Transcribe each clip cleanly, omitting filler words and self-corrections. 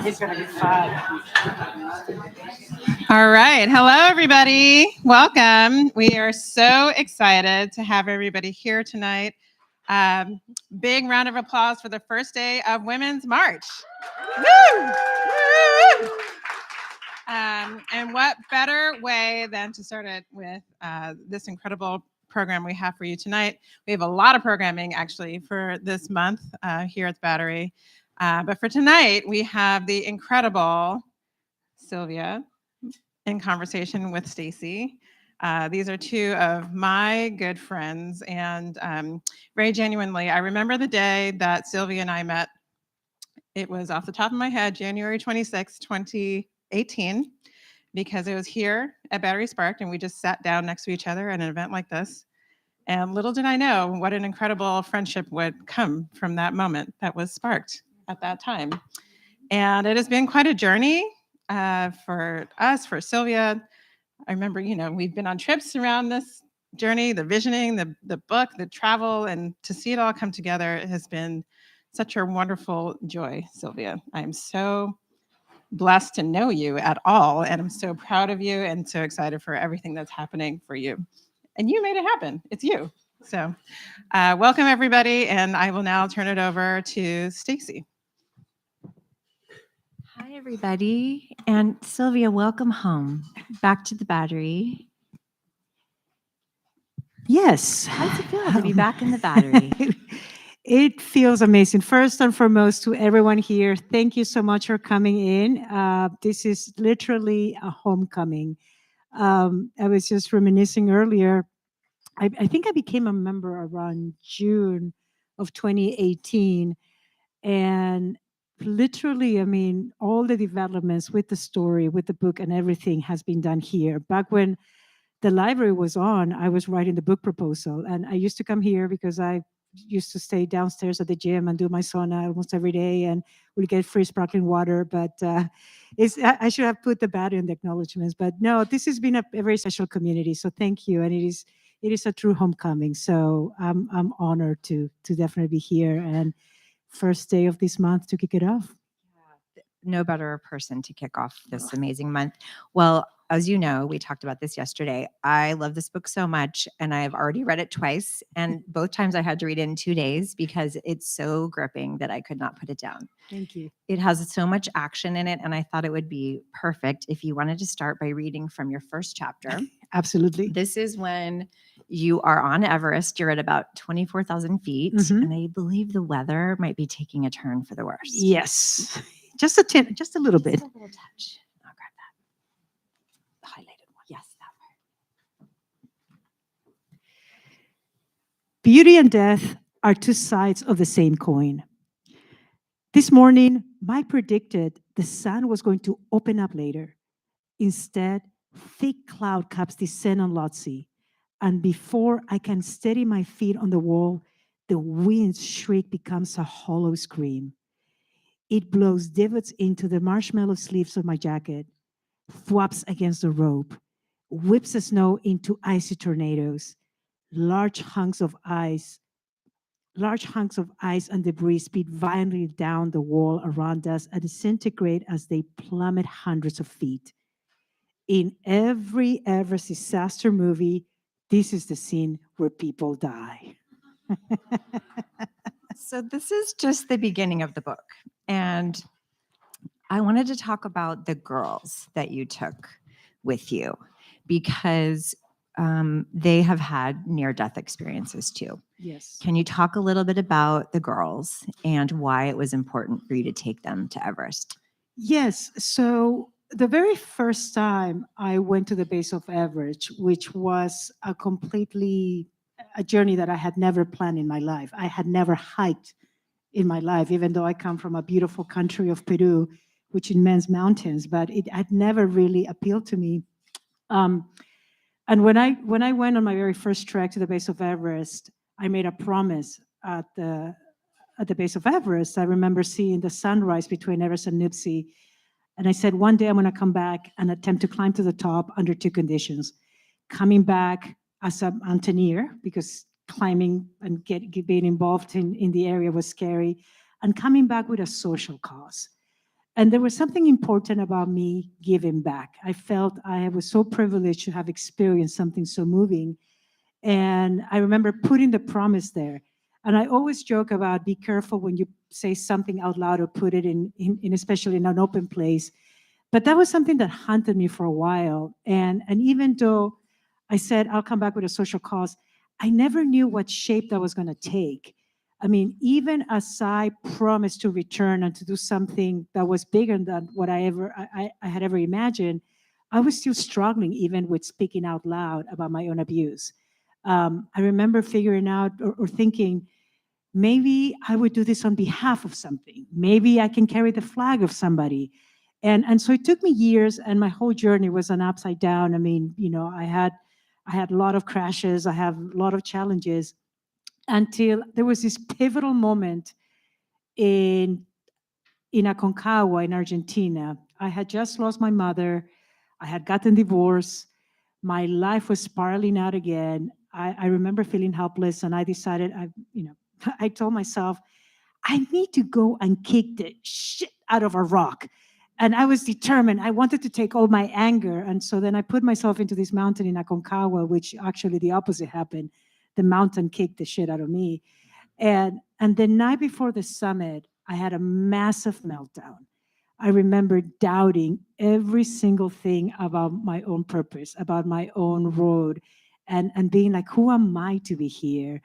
It's gonna be fun. All right. Hello, everybody. Welcome. We are so excited to have everybody here tonight. Big round of applause for the first day of Women's March. Woo! Woo! And what better way than to start it with this incredible program we have for you tonight. We have a lot of programming actually for this month here at Battery. But for tonight, we have the incredible Silvia in conversation with Stacy. These are two of my good friends, and very genuinely, I remember the day that Silvia and I met. It was off the top of my head, January 26, 2018, because it was here at Battery Sparked, and we just sat down next to each other at an event like this. And little did I know what an incredible friendship would come from that moment that was sparked at that time. And it has been quite a journey for us, for Silvia. I remember, we've been on trips around this journey, the visioning, the book, the travel, and to see it all come together has been such a wonderful joy, Silvia. I'm so blessed to know you at all, and I'm so proud of you and so excited for everything that's happening for you. And you made it happen. It's you. So welcome, everybody, and I will now turn it over to Stacy. Hi, everybody. And Silvia, welcome home. Back to the Battery. Yes. How does it feel to be back in the Battery? It feels amazing. First and foremost, to everyone here, thank you so much for coming in. This is literally a homecoming. I was just reminiscing earlier. I think I became a member around June of 2018. And literally, I mean, all the developments with the story, with the book and everything has been done here. Back when the library was on, I was writing the book proposal. And I used to come here because I used to stay downstairs at the gym and do my sauna almost every day, and we'll get free sparkling water. But I should have put the Battery in the acknowledgements. But no, this has been a very special community. So thank you. And it is a true homecoming. So I'm honored to definitely be here. And first day of this month to kick it off. No better person to kick off this amazing month. Well, as you know, we talked about this yesterday. I love this book so much, and I've already read it twice. And both times I had to read it in 2 days because it's so gripping that I could not put it down. Thank you. It has so much action in it, and I thought it would be perfect if you wanted to start by reading from your first chapter. Absolutely. This is when you are on Everest. You're at about 24,000 feet, and I believe the weather might be taking a turn for the worst. Yes. Just a little bit. Just a little touch. I'll grab that. The highlighted one. Yes, that one. Beauty and death are two sides of the same coin. This morning, Mike predicted the sun was going to open up later. Instead, thick cloud caps descend on Lhotse, and before I can steady my feet on the wall, the wind's shriek becomes a hollow scream. It blows divots into the marshmallow sleeves of my jacket, thwomps against the rope, whips the snow into icy tornadoes. Large hunks of ice and debris speed violently down the wall around us and disintegrate as they plummet hundreds of feet. In every Everest disaster movie, this is the scene where people die. So this is just the beginning of the book. And I wanted to talk about the girls that you took with you because they have had near-death experiences too. Yes. Can you talk a little bit about the girls and why it was important for you to take them to Everest? Yes. So the very first time I went to the base of Everest, which was a journey that I had never planned in my life. I had never hiked in my life, even though I come from a beautiful country of Peru, which immense mountains, but it had never really appealed to me. Um, and when I went on my very first trek to the base of Everest, I made a promise at the base of Everest. I remember seeing the sunrise between Everest and Nipsey. And I said, one day I'm going to come back and attempt to climb to the top under two conditions. Coming back as a mountaineer, because climbing and being involved in the area was scary, and coming back with a social cause. And there was something important about me giving back. I felt I was so privileged to have experienced something so moving. And I remember putting the promise there. And I always joke about be careful when you say something out loud or put it in especially in an open place. But that was something that haunted me for a while. And even though I said I'll come back with a social cause, I never knew what shape that was going to take. I mean, even as I promised to return and to do something that was bigger than what I had ever imagined, I was still struggling even with speaking out loud about my own abuse. I remember figuring out or thinking, maybe I would do this on behalf of something. Maybe I can carry the flag of somebody. And so it took me years, and my whole journey was an upside down. I mean, I had a lot of crashes, I have a lot of challenges, until there was this pivotal moment in Aconcagua in Argentina. I had just lost my mother. I had gotten divorced. My life was spiraling out again. I remember feeling helpless, and I decided, I told myself, I need to go and kick the shit out of a rock. And I was determined. I wanted to take all my anger. And so then I put myself into this mountain in Aconcagua, which actually the opposite happened. The mountain kicked the shit out of me. And the night before the summit, I had a massive meltdown. I remember doubting every single thing about my own purpose, about my own road, and being like, who am I to be here?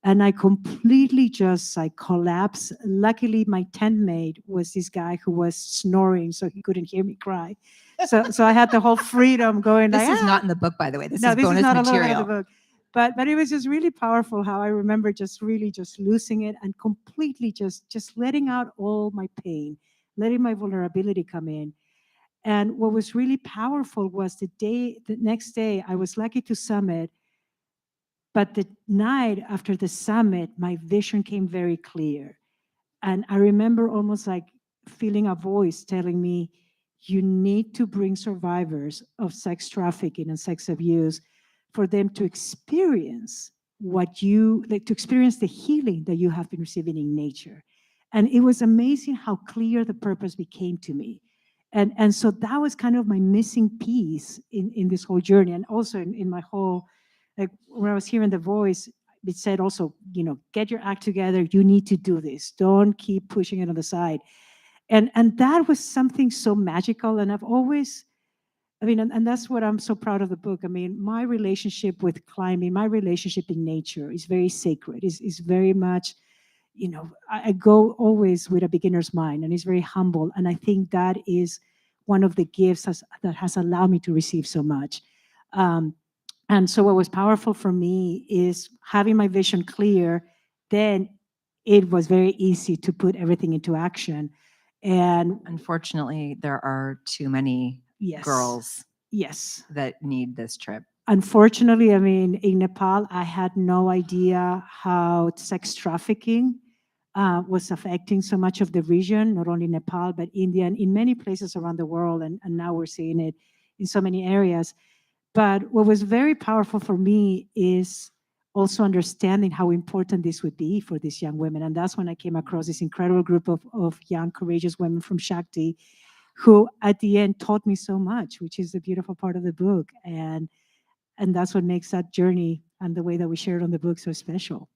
And I completely just like collapsed. Luckily, my tent mate was this guy who was snoring, so he couldn't hear me cry. So I had the whole freedom going. This like, is not in the book, by the way. This no, is this bonus is not a little bit material. of the book. But it was just really powerful how I remember just really just losing it and completely just letting out all my pain, letting my vulnerability come in. And what was really powerful was the next day, I was lucky to summit. But the night after the summit, my vision came very clear. And I remember almost like feeling a voice telling me, you need to bring survivors of sex trafficking and sex abuse for them to experience to experience the healing that you have been receiving in nature. And it was amazing how clear the purpose became to me. And so that was kind of my missing piece in this whole journey. And also in my whole, like when I was hearing the voice, it said also, get your act together. You need to do this. Don't keep pushing it on the side. And that was something so magical. And I've always, and that's what I'm so proud of the book. I mean, my relationship with climbing, my relationship in nature is very sacred. Is very much, I go always with a beginner's mind, and it's very humble. And I think that is one of the gifts that has allowed me to receive so much. And so what was powerful for me is having my vision clear. Then it was very easy to put everything into action. And unfortunately, there are too many yes, girls yes, that need this trip. Unfortunately, I mean, in Nepal, I had no idea how sex trafficking was affecting so much of the region, not only Nepal, but India and in many places around the world. And now we're seeing it in so many areas. But what was very powerful for me is also understanding how important this would be for these young women. And that's when I came across this incredible group of young, courageous women from Shakti who at the end taught me so much, which is the beautiful part of the book. And that's what makes that journey and the way that we shared on the book so special.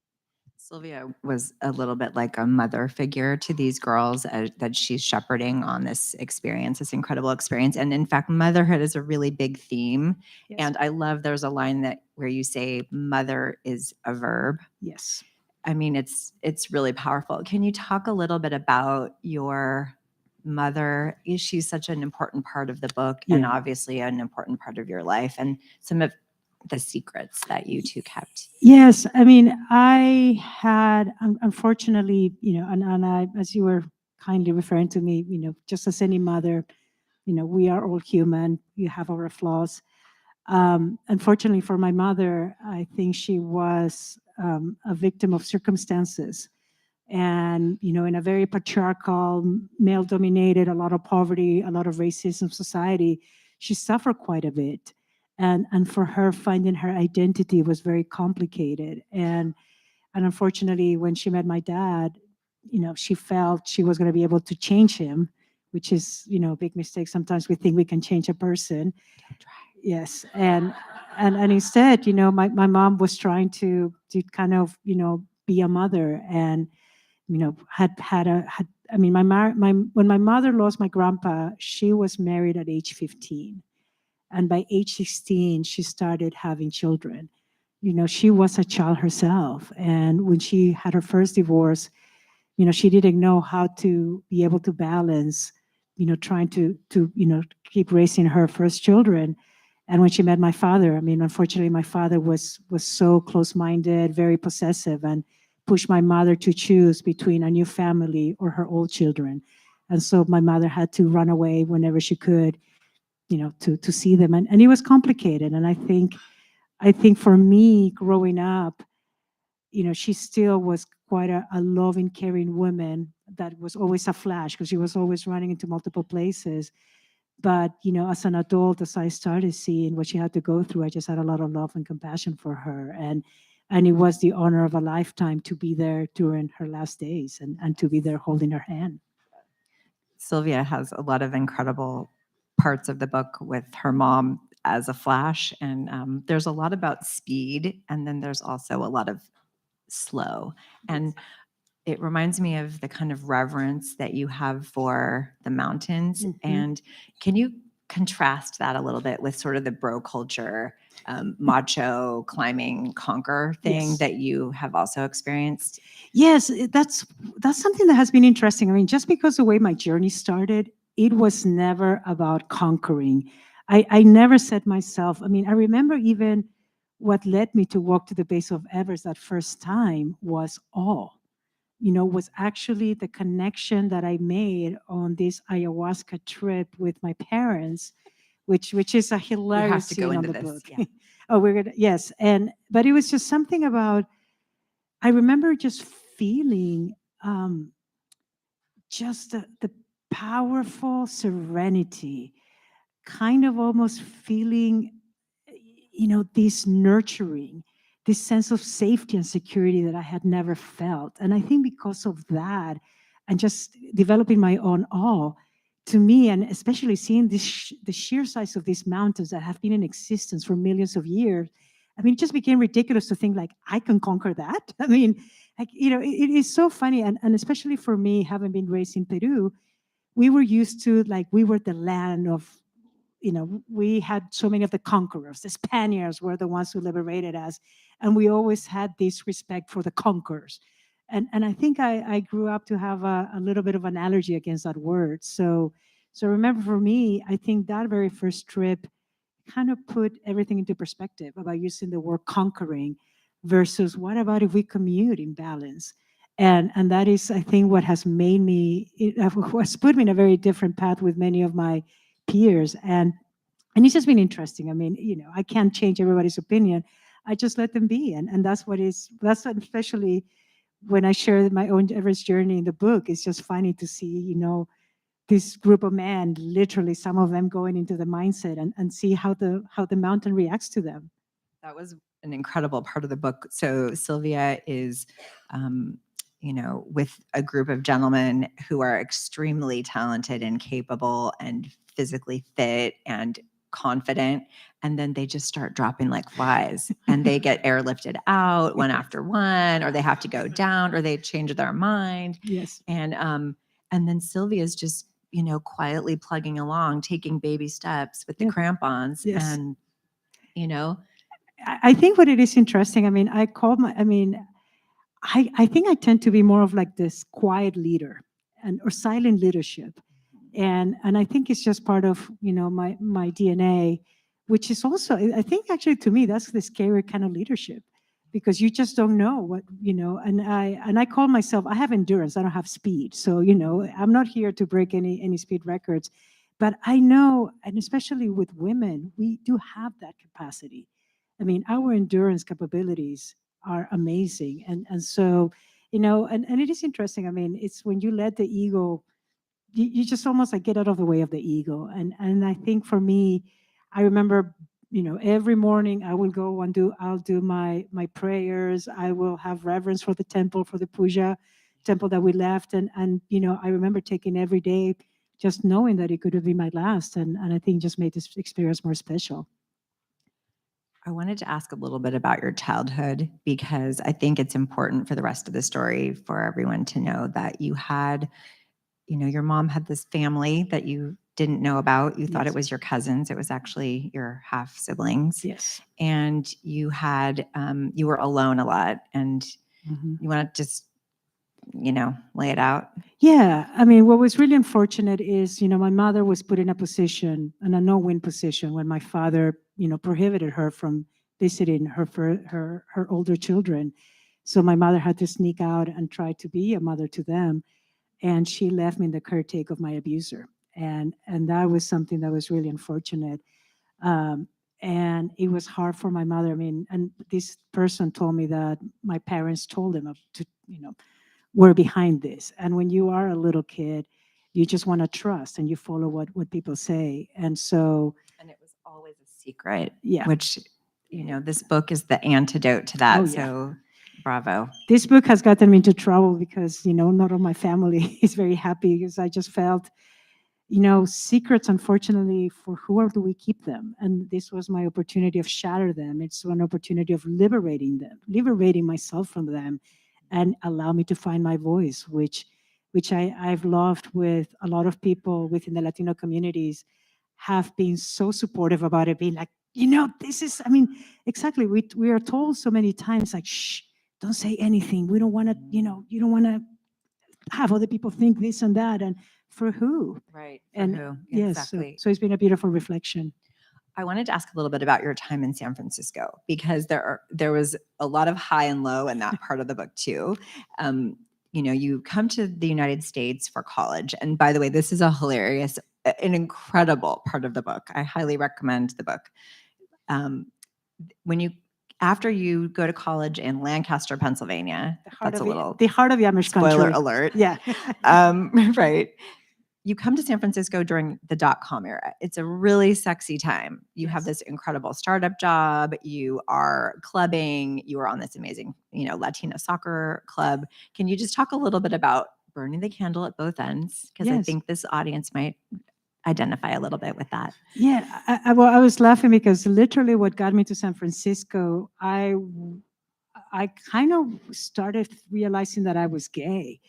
Silvia was a little bit like a mother figure to these girls that she's shepherding on this experience, this incredible experience. And in fact, motherhood is a really big theme. Yes. And I love there's a line where you say mother is a verb. Yes. I mean, it's really powerful. Can you talk a little bit about your mother. She's such an important part of the book, and obviously an important part of your life, and some of the secrets that you two kept. Yes, I mean, I had, unfortunately, and I, as you were kindly referring to me, just as any mother, we are all human. We have our flaws. Unfortunately for my mother, I think she was a victim of circumstances. And, in a very patriarchal, male dominated, a lot of poverty, a lot of racism society, she suffered quite a bit. And for her, finding her identity was very complicated. And unfortunately, when she met my dad, she felt she was going to be able to change him, which is, a big mistake. Sometimes we think we can change a person. Yes. And instead, my mom was trying to kind of, be a mother, and, I mean, when my mother lost my grandpa, she was married at age 15. And by age 16, she started having children. She was a child herself. And when she had her first divorce, she didn't know how to be able to balance, trying to keep raising her first children. And when she met my father, I mean, unfortunately, my father was so close-minded, very possessive, and pushed my mother to choose between a new family or her old children. And so my mother had to run away whenever she could, to see them. And it was complicated. And I think for me growing up, she still was quite a loving, caring woman that was always a flash because she was always running into multiple places. But, as an adult, as I started seeing what she had to go through, I just had a lot of love and compassion for her. And it was the honor of a lifetime to be there during her last days and to be there holding her hand. Silvia has a lot of incredible parts of the book with her mom as a flash. And there's a lot about speed. And then there's also a lot of slow. And it reminds me of the kind of reverence that you have for the mountains. Mhm. And can you contrast that a little bit with sort of the bro culture, macho climbing conquer thing Yes. that you have also experienced? Yes, that's something that has been interesting. I mean, just because the way my journey started, it was never about conquering. I never said myself, I mean, I remember even what led me to walk to the base of Everest that first time was awe. Was actually the connection that I made on this ayahuasca trip with my parents, which is a hilarious to go scene on into the this, book. yeah. Oh, we're gonna, yes, but it was just something about. I remember just feeling just the powerful serenity, kind of almost feeling, this nurturing, this sense of safety and security that I had never felt. And I think because of that, and just developing my own awe, to me, and especially seeing the sheer size of these mountains that have been in existence for millions of years, I mean, it just became ridiculous to think like I can conquer that. I mean, like, it is so funny. And especially for me, having been raised in Peru, we were used to, like, we were the land of, we had so many of the conquerors. The Spaniards were the ones who liberated us. And we always had this respect for the conquerors. And I think I grew up to have a little bit of an allergy against that word. So remember, for me, I think that very first trip kind of put everything into perspective about using the word conquering versus what about if we commute in balance. And that is, I think, what has made me, has put me in a very different path with many of my peers. And it's just been interesting. I mean, I can't change everybody's opinion. I just let them be. And that's what, especially when I share my own Everest journey in the book, it's just funny to see, this group of men, literally some of them going into the mindset and see how the mountain reacts to them. That was an incredible part of the book. So Silvia is, with a group of gentlemen who are extremely talented and capable and physically fit and confident. And then they just start dropping like flies and they get airlifted out one after one, or they have to go down, or they change their mind. Yes. And then Sylvia's just, quietly plugging along, taking baby steps with the Yeah. crampons. Yes. And, I think what it is interesting, I mean, I think I tend to be more of like this quiet leader or silent leadership. And I think it's just part of, my DNA, which is also, I think actually to me, that's the scary kind of leadership, because you just don't know what, and I call myself, I have endurance, I don't have speed. So, I'm not here to break any speed records, but I know, and especially with women, we do have that capacity. I mean, our endurance capabilities are amazing. And so, and it is interesting. I mean, it's when you let the ego, you just almost like get out of the way of the ego. And I think for me, I remember, every morning I will go and I'll do my prayers. I will have reverence for the temple, for the puja temple that we left. And I remember taking every day, just knowing that it could be my last. And I think just made this experience more special. I wanted to ask a little bit about your childhood, because I think it's important for the rest of the story for everyone to know that you had, your mom had this family that you didn't know about. You thought Yes. it was your cousins. It was actually your half siblings. Yes. And you had, you were alone a lot. And you want to just, lay it out? Yeah. I mean, what was really unfortunate is, my mother was put in a position, in a no-win position, when my father, prohibited her from visiting her older children. So my mother had to sneak out and try to be a mother to them. And she left me in the caretaker of my abuser. And that was something that was really unfortunate. Um, and it was hard for my mother. I mean, and this person told me that my parents told them to, we're behind this. And when you are a little kid, you just want to trust and you follow what people say. And so, And it was always a secret. Yeah. Which, this book is the antidote to that. Oh, yeah. So bravo. This book has gotten me into trouble because, not all my family is very happy, because I just felt, secrets, unfortunately, for who do we keep them? And this was my opportunity of shatter them. It's an opportunity of liberating them, liberating myself from them, and allow me to find my voice, which I've loved. With a lot of people within the Latino communities have been so supportive about it, being like, this is, I mean, exactly, we are told so many times, like, shh, don't say anything. We don't want to, you don't want to have other people think this and that. And for who? Right. And who? yes, Exactly. so it's been a beautiful reflection. I wanted to ask a little bit about your time in San Francisco, because there was a lot of high and low in that part of the book too. You come to the United States for college, and by the way, this is an incredible part of the book. I highly recommend the book. After you go to college in Lancaster, Pennsylvania, The the heart of the Amish spoiler country. alert. Yeah. Right. You come to San Francisco during the .com era. It's a really sexy time. You have this incredible startup job. You are clubbing. You are on this amazing, Latina soccer club. Can you just talk a little bit about burning the candle at both ends? Because I think this audience might identify a little bit with that. Yeah. I was laughing because literally what got me to San Francisco, I kind of started realizing that I was gay.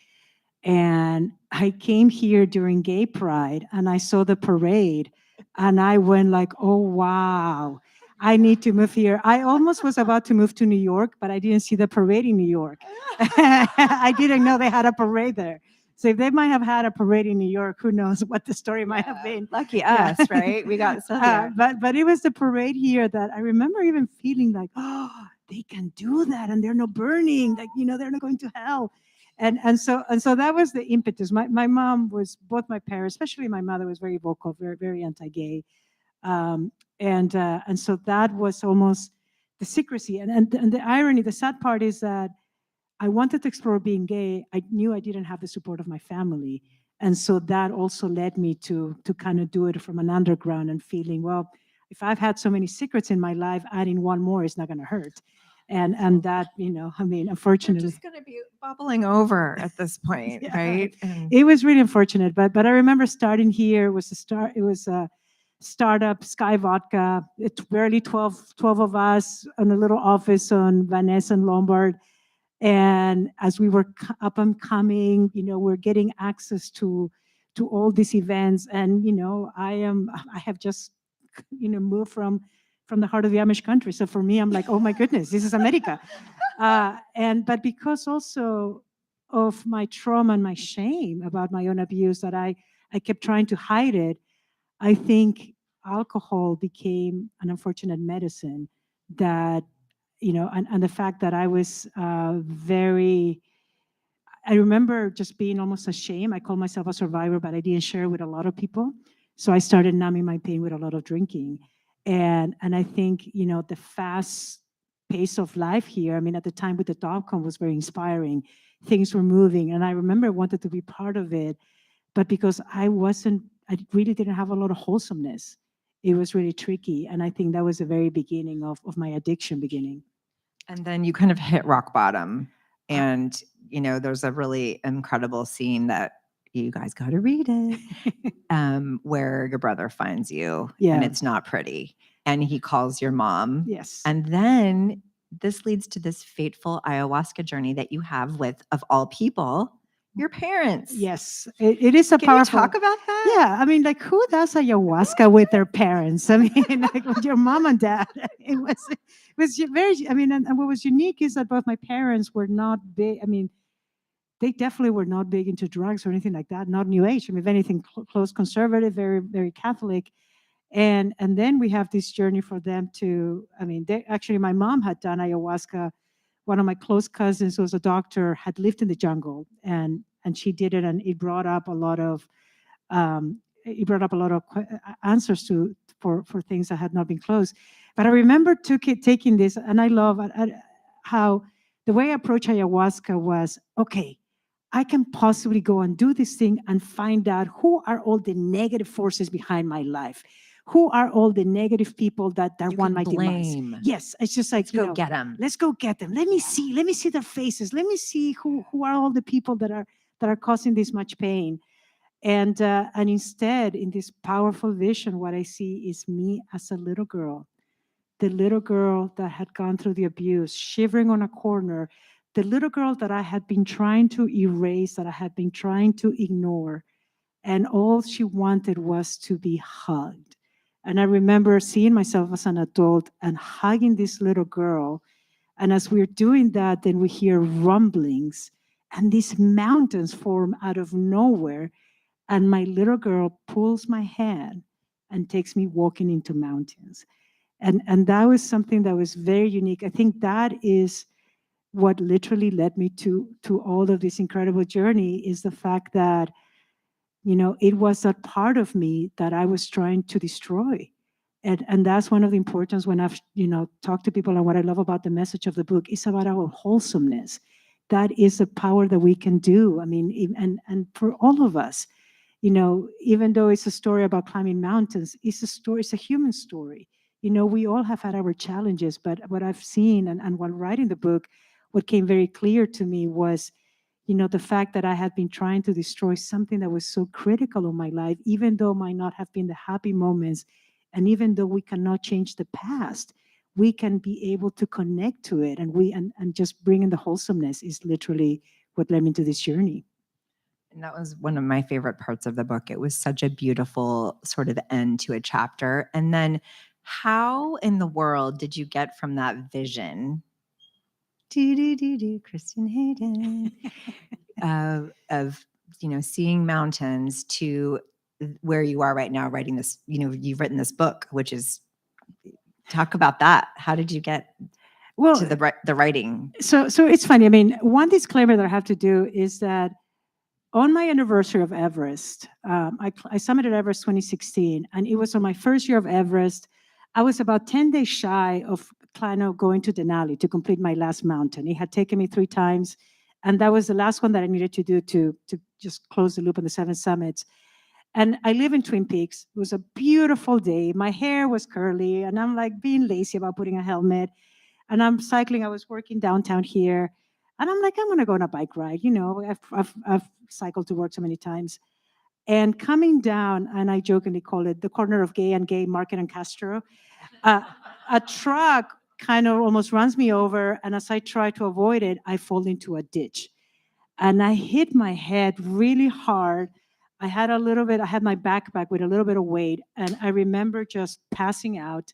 And I came here during Gay Pride and I saw the parade and I went like, oh, wow, I need to move here. I almost was about to move to New York, but I didn't see the parade in New York. I didn't know they had a parade there. So if they might have had a parade in New York, who knows what the story might have been. Lucky us, right? We got Silvia. But it was the parade here that I remember even feeling like, oh, they can do that and they're not burning, like, they're not going to hell. And so that was the impetus. My mom was, both my parents, especially my mother, was very vocal, very, very anti-gay. And so that was almost the secrecy. And the irony, the sad part is that I wanted to explore being gay. I knew I didn't have the support of my family. And so that also led me to kind of do it from an underground and feeling, well, if I've had so many secrets in my life, adding one more is not going to hurt. And that, unfortunately, it's just going to be bubbling over at this point, right? It was really unfortunate, but I remember starting here. It was a startup, Sky Vodka. It's barely 12 of us in a little office on Van Ness and Lombard. And as we were up and coming, we're getting access to all these events. And I have just moved from the heart of the Amish country. So for me, I'm like, oh my goodness, this is America. But because also of my trauma and my shame about my own abuse, that I I kept trying to hide it. I think alcohol became an unfortunate medicine that, and the fact that I was I remember just being almost ashamed. I called myself a survivor, but I didn't share it with a lot of people. So I started numbing my pain with a lot of drinking. And I think, the fast pace of life here, I mean, at the time with the dot-com was very inspiring. Things were moving. And I remember I wanted to be part of it, but because I really didn't have a lot of wholesomeness, it was really tricky. And I think that was the very beginning of my addiction beginning. And then you kind of hit rock bottom. And, there's a really incredible scene that you guys got to read it, where your brother finds you and it's not pretty. And he calls your mom. Yes. And then this leads to this fateful ayahuasca journey that you have with, of all people, your parents. Yes, it is a Can powerful. you talk about that? Yeah, I mean, like, who does ayahuasca with their parents? I mean, like with your mom and dad. It was very. I mean, and what was unique is that both my parents were not big. I mean, they definitely were not big into drugs or anything like that. Not New Age. I mean, if anything, close conservative, very very Catholic. And then we have this journey for them to. I mean, actually, my mom had done ayahuasca. One of my close cousins who was a doctor had lived in the jungle, and she did it, and it brought up a lot of answers for things that had not been closed. But I remember taking this, and I love how the way I approached ayahuasca was, okay, I can possibly go and do this thing and find out who are all the negative forces behind my life. Who are all the negative people that want my demise? Yes, it's just like, let's go get them. Let's go get them. Let me see their faces. Let me see who are all the people that are causing this much pain. And instead, in this powerful vision, what I see is me as a little girl, the little girl that had gone through the abuse, shivering on a corner, the little girl that I had been trying to erase, that I had been trying to ignore. And all she wanted was to be hugged. And I remember seeing myself as an adult and hugging this little girl. And as we're doing that, then we hear rumblings, and these mountains form out of nowhere. And my little girl pulls my hand and takes me walking into mountains. And that was something that was very unique. I think that is what literally led me to all of this incredible journey, is the fact that, it was that part of me that I was trying to destroy. And that's one of the importance when I've, talked to people, and what I love about the message of the book is about our wholesomeness. That is a power that we can do. I mean, and for all of us, even though it's a story about climbing mountains, it's a human story. We all have had our challenges, but what I've seen and while writing the book, what came very clear to me was, the fact that I had been trying to destroy something that was so critical in my life, even though might not have been the happy moments, and even though we cannot change the past, we can be able to connect to it, and just bring in the wholesomeness is literally what led me to this journey. And that was one of my favorite parts of the book. It was such a beautiful sort of end to a chapter. And then how in the world did you get from that vision, Kristen Hayden, of seeing mountains, to where you are right now writing this, you've written this book, which is, talk about that. How did you get to the writing? So it's funny. I mean, one disclaimer that I have to do is that on my anniversary of Everest, I summited Everest 2016, and it was on my first year of Everest. I was about 10 days shy of going to Denali to complete my last mountain. It had taken me 3 times, and that was the last one that I needed to do to just close the loop on the 7 summits. And I live in Twin Peaks. It was a beautiful day. My hair was curly, and I'm like being lazy about putting a helmet. And I'm cycling. I was working downtown here. And I'm like, I'm going to go on a bike ride. I've cycled to work so many times. And coming down, and I jokingly call it the corner of Gay and Gay, Market and Castro, a truck kind of almost runs me over. And as I try to avoid it, I fall into a ditch. And I hit my head really hard. I had my backpack with a little bit of weight. And I remember just passing out.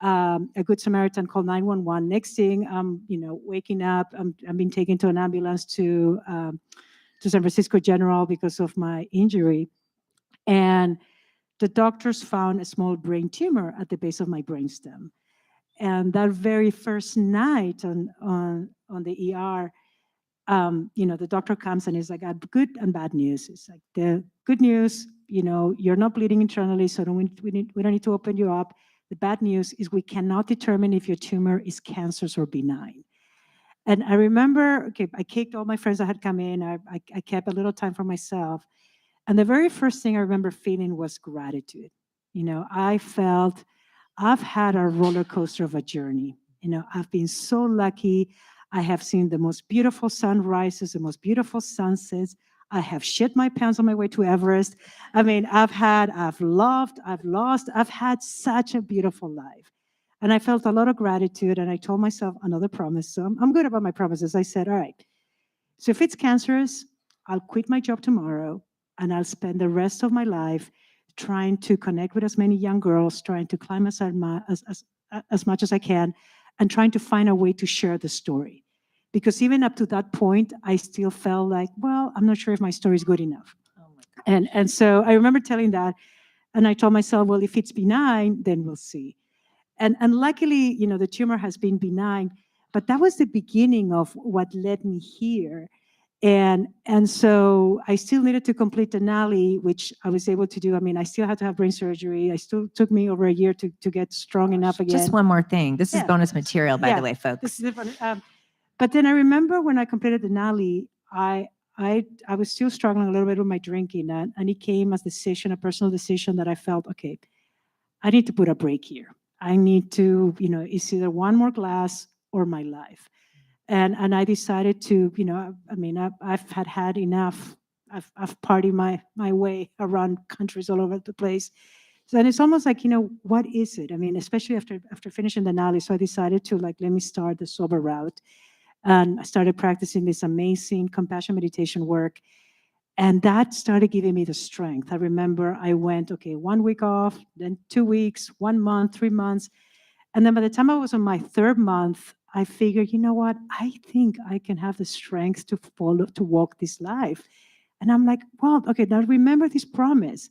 A Good Samaritan called 911. Next thing, I'm waking up. I'm being taken to an ambulance to San Francisco General because of my injury. And the doctors found a small brain tumor at the base of my brainstem. And that very first night on the ER, the doctor comes and is like, I have good and bad news. It's like the good news, you're not bleeding internally, so we don't need to open you up. The bad news is we cannot determine if your tumor is cancerous or benign. And I remember, I kicked all my friends that had come in. I kept a little time for myself. And the very first thing I remember feeling was gratitude. I felt I've had a roller coaster of a journey. I've been so lucky. I have seen the most beautiful sunrises, the most beautiful sunsets. I have shit my pants on my way to Everest. I mean, I've loved, I've lost, I've had such a beautiful life. And I felt a lot of gratitude. And I told myself another promise. So I'm good about my promises. I said, all right, so if it's cancerous, I'll quit my job tomorrow and I'll spend the rest of my life trying to connect with as many young girls, trying to climb as much as I can, and trying to find a way to share the story. Because even up to that point, I still felt like, well, I'm not sure if my story is good enough. Oh my gosh. And so I remember telling that, and I told myself, well, if it's benign, then we'll see. And luckily, the tumor has been benign, but that was the beginning of what led me here. And so I still needed to complete Denali, which I was able to do. I mean, I still had to have brain surgery. I still took me over a year to get strong enough again. Just one more thing. This is Yeah. bonus material, by Yeah, the way, folks. This is different. But then I remember when I completed Denali, I was still struggling a little bit with my drinking, and it came as a personal decision that I felt, okay, I need to put a break here. I need to, it's either one more glass or my life. And I decided to, I've had enough. I've partied my way around countries all over the place. So and it's almost like, what is it? I mean, especially after finishing the Denali. So I decided to let me start the sober route. And I started practicing this amazing compassion meditation work. And that started giving me the strength. I remember I went, 1 week off, then 2 weeks, 1 month, 3 months. And then by the time I was on my 3rd month, I figured, you know what? I think I can have the strength to walk this life. And I'm like, well, okay, now remember this promise.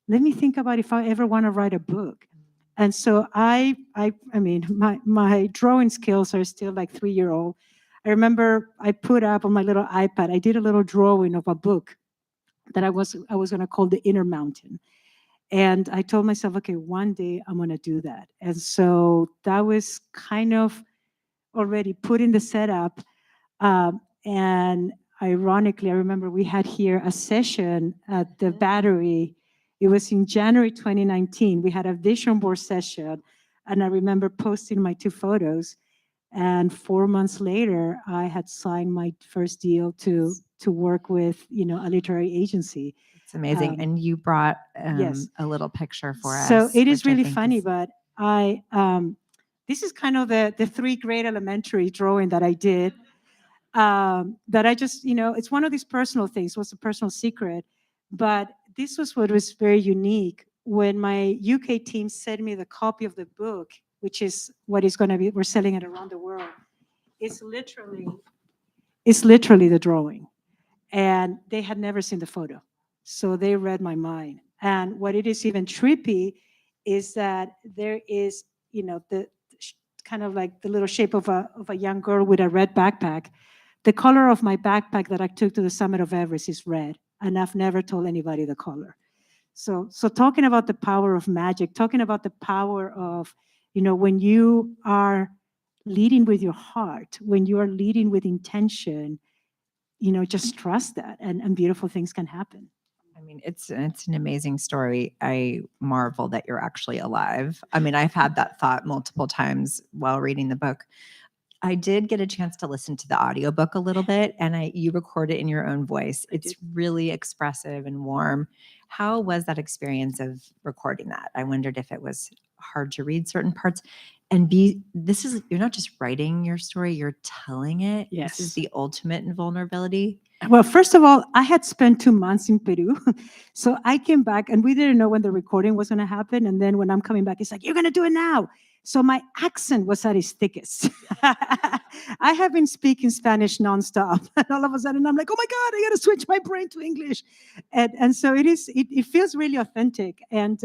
Let me think about if I ever want to write a book. And so I mean, my drawing skills are still like 3-year-old. I remember I put up on my little iPad, I did a little drawing of a book that I was going to call The Inner Mountain. And I told myself, okay, one day I'm going to do that. And so that was kind of already put in the setup. And ironically, I remember we had here a session at the Battery. It was in January 2019. We had a vision board session. And I remember posting my 2 photos. And 4 months later, I had signed my first deal to work with, a literary agency. It's amazing. And you brought yes. a little picture for us. So it is which I really think funny, is- but this is kind of the 3rd grade elementary drawing that I did. That I just, it's one of these personal things. What's a personal secret? But this was what was very unique. When my UK team sent me the copy of the book, which is what is going to be, we're selling it around the world. It's literally the drawing. And they had never seen the photo. So they read my mind. And what it is even trippy is that there is, the kind of like the little shape of a young girl with a red backpack. The color of my backpack that I took to the summit of Everest is red. And I've never told anybody the color. So talking about the power of magic, talking about the power of, when you are leading with your heart, when you are leading with intention, just trust that and beautiful things can happen. I mean, it's an amazing story. I marvel that you're actually alive. I mean, I've had that thought multiple times while reading the book. I did get a chance to listen to the audiobook a little bit, and you record it in your own voice. It's really expressive and warm. How was that experience of recording that? I wondered if it was hard to read certain parts. And you're not just writing your story, you're telling it. Yes. This is the ultimate in vulnerability. Well, first of all, I had spent 2 months in Peru. So I came back and we didn't know when the recording was going to happen. And then when I'm coming back, it's like, you're going to do it now. So my accent was at its thickest. I have been speaking Spanish nonstop, and all of a sudden I'm like, oh my God, I got to switch my brain to English. And so it feels really authentic. And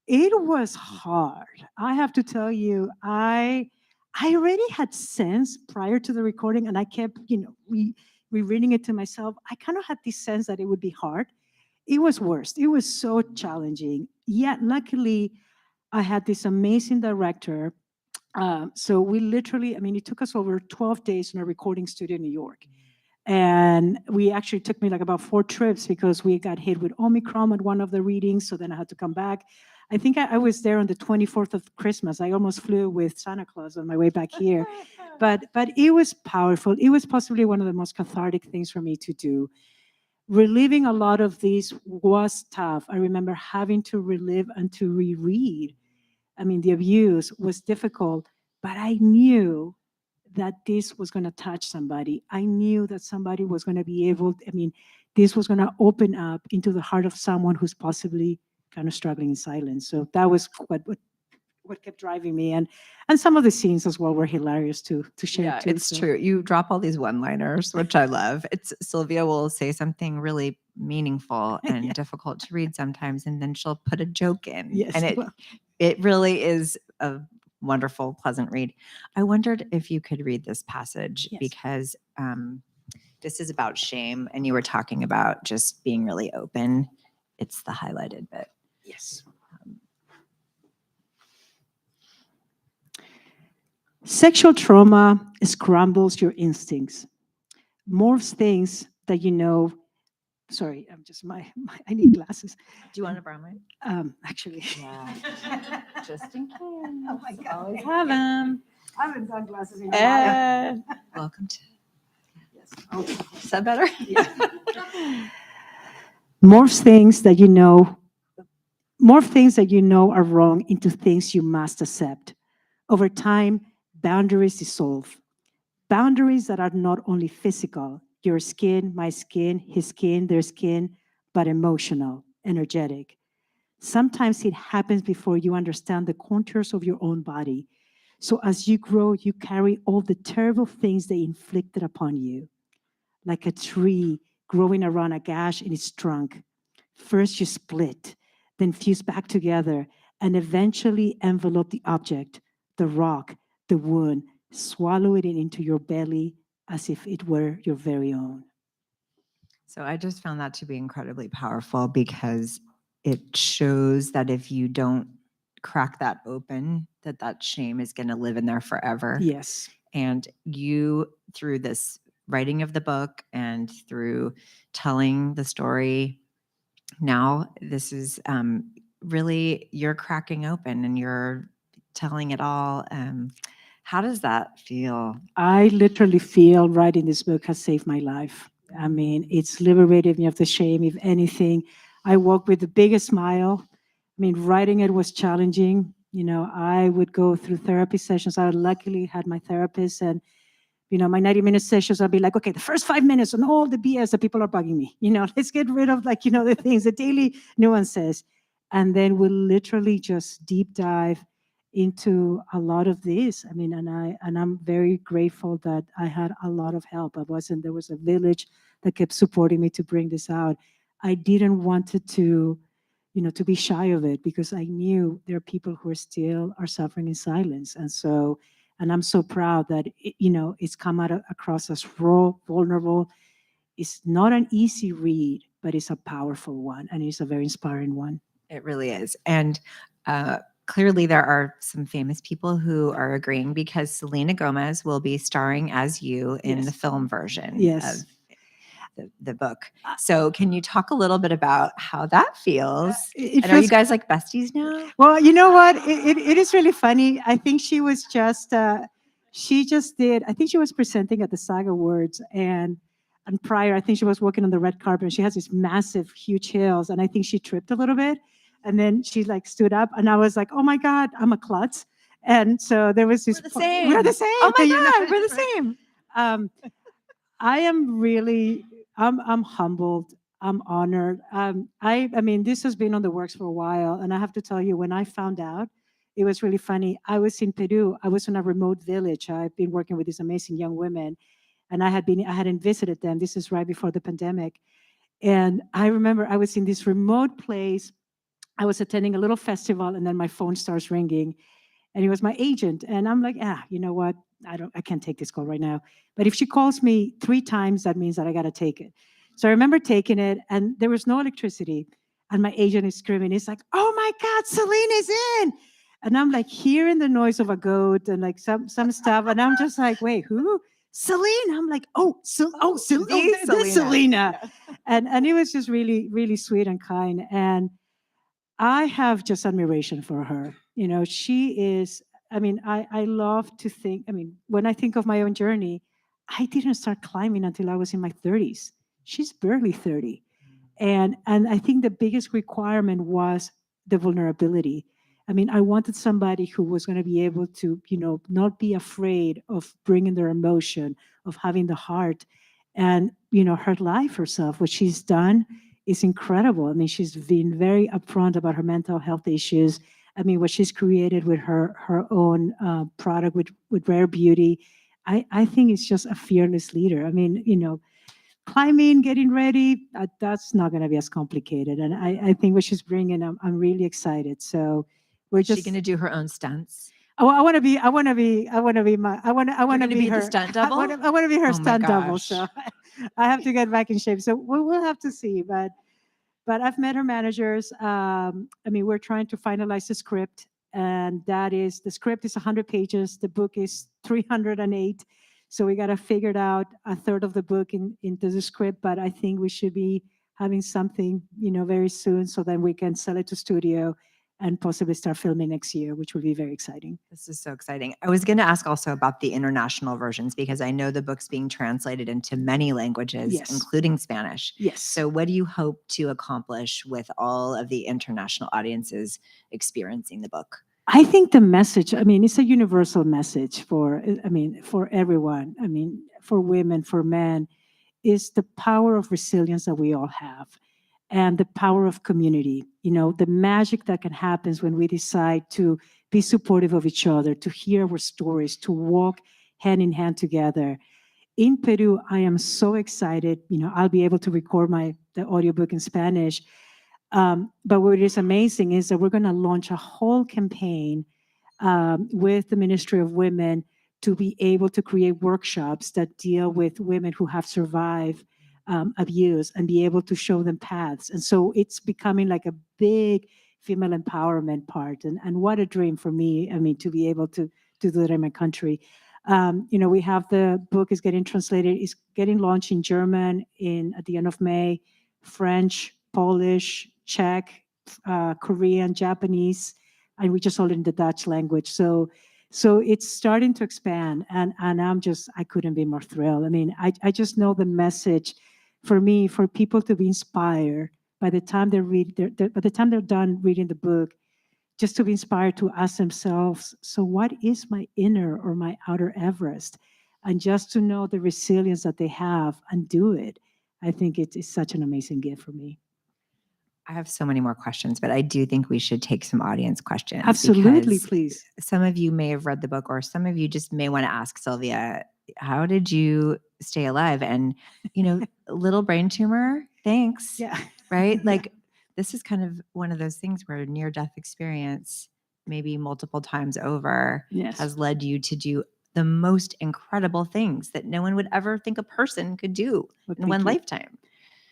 it was hard. I have to tell you, I already had sense prior to the recording, and I kept, rereading it to myself. I kind of had this sense that it would be hard. It was worst. It was so challenging. Yet, luckily, I had this amazing director. So we literally, I mean, it took us over 12 days in a recording studio in New York. And we actually took me like about 4 trips because we got hit with Omicron at one of the readings. So then I had to come back. I think I was there on the 24th of Christmas. I almost flew with Santa Claus on my way back here. But it was powerful. It was possibly one of the most cathartic things for me to do. Reliving a lot of these was tough. I remember having to relive and to reread. I mean, the abuse was difficult, but I knew that this was going to touch somebody. I knew that somebody was going to be able, I mean, this was going to open up into the heart of someone who's possibly kind of struggling in silence. So that was what kept driving me. And some of the scenes as well were hilarious to share. Yeah, too, it's so. true. You drop all these one-liners, which I love. It's Sylvia will say something really meaningful and Yeah. difficult to read sometimes, and then she'll put a joke in. Yes, And well. it really is a wonderful, pleasant read. I wondered if you could read this passage Yes. because this is about shame, and you were talking about just being really open. It's the highlighted bit. Yes. Sexual trauma scrambles your instincts, morphs things that you know. Sorry, I'm just I need glasses. Do you want to borrow mine? Actually, Yeah. Just in case. Oh my God. Always have them. I haven't done glasses in a while. Welcome to. Yes. Oh, Is that better? yeah. Morphs things that you know. Morph things that you know are wrong into things you must accept. Over time, boundaries dissolve. Boundaries that are not only physical, your skin, my skin, his skin, their skin, but emotional, energetic. Sometimes it happens before you understand the contours of your own body. So as you grow, you carry all the terrible things they inflicted upon you. Like a tree growing around a gash in its trunk. First you split, then fuse back together, and eventually envelope the object, the rock, the wound, swallow it into your belly as if it were your very own. So I just found that to be incredibly powerful because it shows that if you don't crack that open, that shame is going to live in there forever. Yes. And you, through this writing of the book and through telling the story, now this is really, you're cracking open and you're telling it all. How does that feel? I literally feel writing this book has saved my life. I mean, it's liberated me of the shame. If anything, I walk with the biggest smile. I mean, writing it was challenging. You know, I would go through therapy sessions. I luckily had my therapist, and my 90-minute sessions, I'll be like, okay, the first 5 minutes on all the BS that people are bugging me. Let's get rid of the things, the daily nuances. And then we'll literally just deep dive into a lot of this. I mean, and I'm very grateful that I had a lot of help. There was a village that kept supporting me to bring this out. I didn't want it to be shy of it because I knew there are people who are suffering in silence. And I'm so proud that it's come out across as raw, vulnerable. It's not an easy read, but it's a powerful one, and it's a very inspiring one. It really is. And clearly there are some famous people who are agreeing because Selena Gomez will be starring as you in the film version Yes. of the book. So can you talk a little bit about how that feels? It and are you feels- guys like besties now? Well, you know what? It is really funny. I think she was just, she just did, I think she was presenting at the SAG Awards, and prior, I think she was walking on the red carpet, and she has these massive, huge heels, and I think she tripped a little bit, and then she stood up, and I was like, oh my God, I'm a klutz. And so there was this. We're the same. We're the same. Oh my God, we're the same. I am really, I'm humbled. I'm honored. I mean, this has been on the works for a while, and I have to tell you, when I found out, it was really funny. I was in Peru. I was in a remote village. I've been working with these amazing young women, and I hadn't visited them. This is right before the pandemic. And I remember I was in this remote place. I was attending a little festival, and then my phone starts ringing, and it was my agent. And I'm like, you know what? I can't take this call right now. But if she calls me 3 times, that means that I got to take it. So I remember taking it, and there was no electricity. And my agent is screaming. He's like, "Oh my God, Celine is in!" And I'm like hearing the noise of a goat and like some stuff. And I'm just like, "Wait, who? Celine?" I'm like, this Selena. And it was just really, really sweet and kind. And I have just admiration for her. You know, she is, I mean, I love to think, I mean, when I think of my own journey, I didn't start climbing until I was in my 30s. She's barely 30. And I think the biggest requirement was the vulnerability. I mean, I wanted somebody who was going to be able to, you know, not be afraid of bringing their emotion, of having the heart, and, you know, her life herself, what she's done is incredible. I mean, she's been very upfront about her mental health issues. I mean, what she's created with her own product with Rare Beauty, I think it's just a fearless leader. I mean, you know, climbing, getting ready, that's not going to be as complicated. And I think what she's bringing, I'm really excited. So we're Is just she going to do her own stunts? I want to be her the stunt double. I want to be her Oh my stunt double. gosh. So I have to get back in shape. So we'll have to see. But I've met her managers. I mean, we're trying to finalize the script, and the script is 100 pages. The book is 308. So we got to figure it out a third of the book into the script. But I think we should be having something, you know, very soon, so then we can sell it to studio and possibly start filming next year, which would be very exciting. This is so exciting. I was going to ask also about the international versions, because I know the book's being translated into many languages, Yes. including Spanish. Yes. So what do you hope to accomplish with all of the international audiences experiencing the book? I think the message, I mean, it's a universal message for everyone. I mean, for women, for men, is the power of resilience that we all have, and the power of community. You know, the magic that can happen when we decide to be supportive of each other, to hear our stories, to walk hand in hand together. In Peru, I am so excited. You know, I'll be able to record the audiobook in Spanish. But what is amazing is that we're going to launch a whole campaign with the Ministry of Women to be able to create workshops that deal with women who have survived abuse and be able to show them paths. And so it's becoming like a big female empowerment part. And what a dream for me, I mean, to be able to do that in my country. You know, we have the book is getting translated, is getting launched in German at the end of May, French, Polish, Czech, Korean, Japanese, and we just sold it in the Dutch language. So it's starting to expand, and I couldn't be more thrilled. I mean, I just know the message for me, for people to be inspired by the time by the time they're done reading the book, just to be inspired to ask themselves, so what is my inner or my outer Everest? And just to know the resilience that they have and do it. I think it's such an amazing gift for me. I have so many more questions, but I do think we should take some audience questions. Absolutely, please. Some of you may have read the book, or some of you just may want to ask Silvia, how did you stay alive? And, you know, little brain tumor, thanks. Yeah. Right? Like, this is kind of one of those things where near-death experience, maybe multiple times over, Yes. has led you to do the most incredible things that no one would ever think a person could do in one lifetime.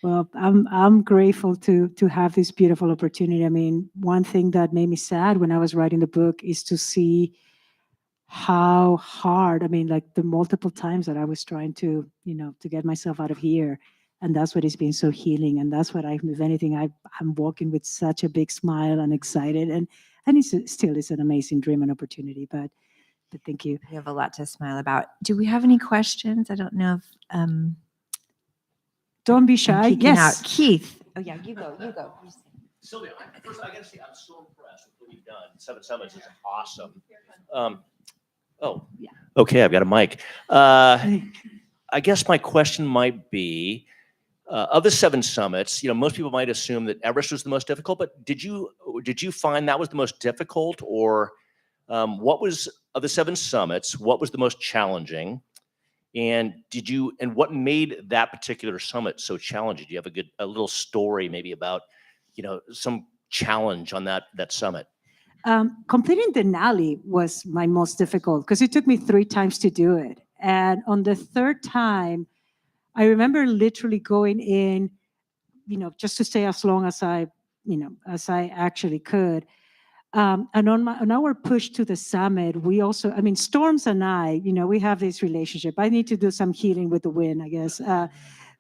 Well, I'm grateful to have this beautiful opportunity. I mean, one thing that made me sad when I was writing the book is to see how hard, I mean, like the multiple times that I was trying to, you know, to get myself out of here. And that's what has been so healing. And that's what if anything, I'm walking with such a big smile and excited. And it's an amazing dream and opportunity. But thank you. You have a lot to smile about. Do we have any questions? I don't know if don't be shy. Yes. Keith. Oh yeah, you go. Silvia, first I got to say I'm so impressed with what you've done. 7 Summits is awesome. Yeah. Okay, I've got a mic. I guess my question might be, of the 7 summits, you know, most people might assume that Everest was the most difficult, but did you find that was the most difficult, or What was, of the 7 summits, what was the most challenging? And what made that particular summit so challenging? Do you have a little story maybe about, some challenge on that summit? Completing Denali was my most difficult because it took me 3 times to do it. And on the 3rd time, I remember literally going in, just to stay as long as as I actually could. And on our push to the summit, we also, Storms and I, we have this relationship. I need to do some healing with the wind, I guess.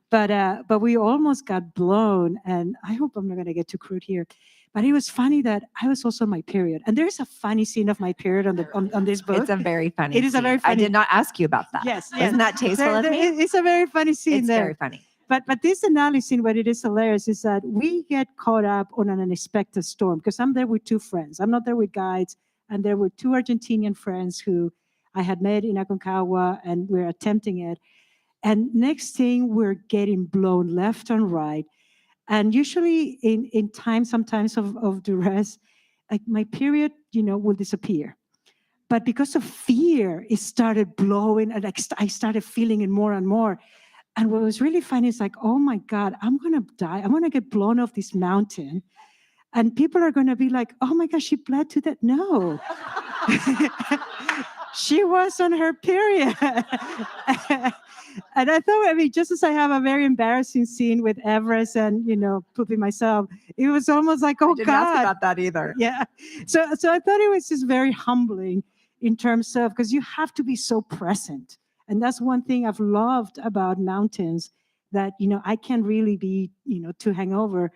But we almost got blown, and I hope I'm not going to get too crude here. But it was funny that I was also on my period, and there's a funny scene of my period on this book. It's a very funny. It is a very funny. I did not ask you about that. Yes, Isn't that tasteful of me? It's a very funny scene It's there. very funny. But this analysis, what it is hilarious is that we get caught up on an unexpected storm because I'm there with 2 friends. I'm not there with guides, and there were 2 Argentinian friends who I had met in Aconcagua, and we're attempting it. And next thing, we're getting blown left and right. And usually in times, sometimes of duress, like my period, will disappear. But because of fear, it started blowing, and I started feeling it more and more. And what was really funny is like, oh my God, I'm going to die. I'm going to get blown off this mountain. And people are going to be like, oh my gosh, she bled to death. No. She was on her period. And I thought, just as I have a very embarrassing scene with Everest and, pooping myself, it was almost like, oh I didn't God. ask about that either. Yeah. So I thought it was just very humbling in terms of, because you have to be so present. And that's one thing I've loved about mountains, that, I can really be, too hangover.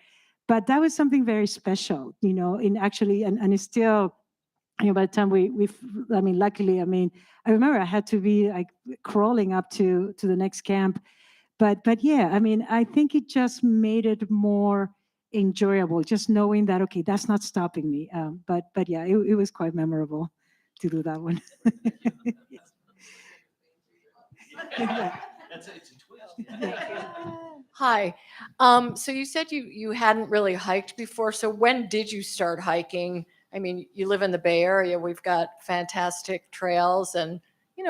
But that was something very special, in actually, and it's still, by the time luckily, I remember I had to be like crawling up to the next camp. But yeah, I think it just made it more enjoyable, just knowing that, okay, that's not stopping me. But yeah, it was quite memorable to do that one. Hi. So you said you hadn't really hiked before. So when did you start hiking? You live in the Bay Area. We've got fantastic trails and,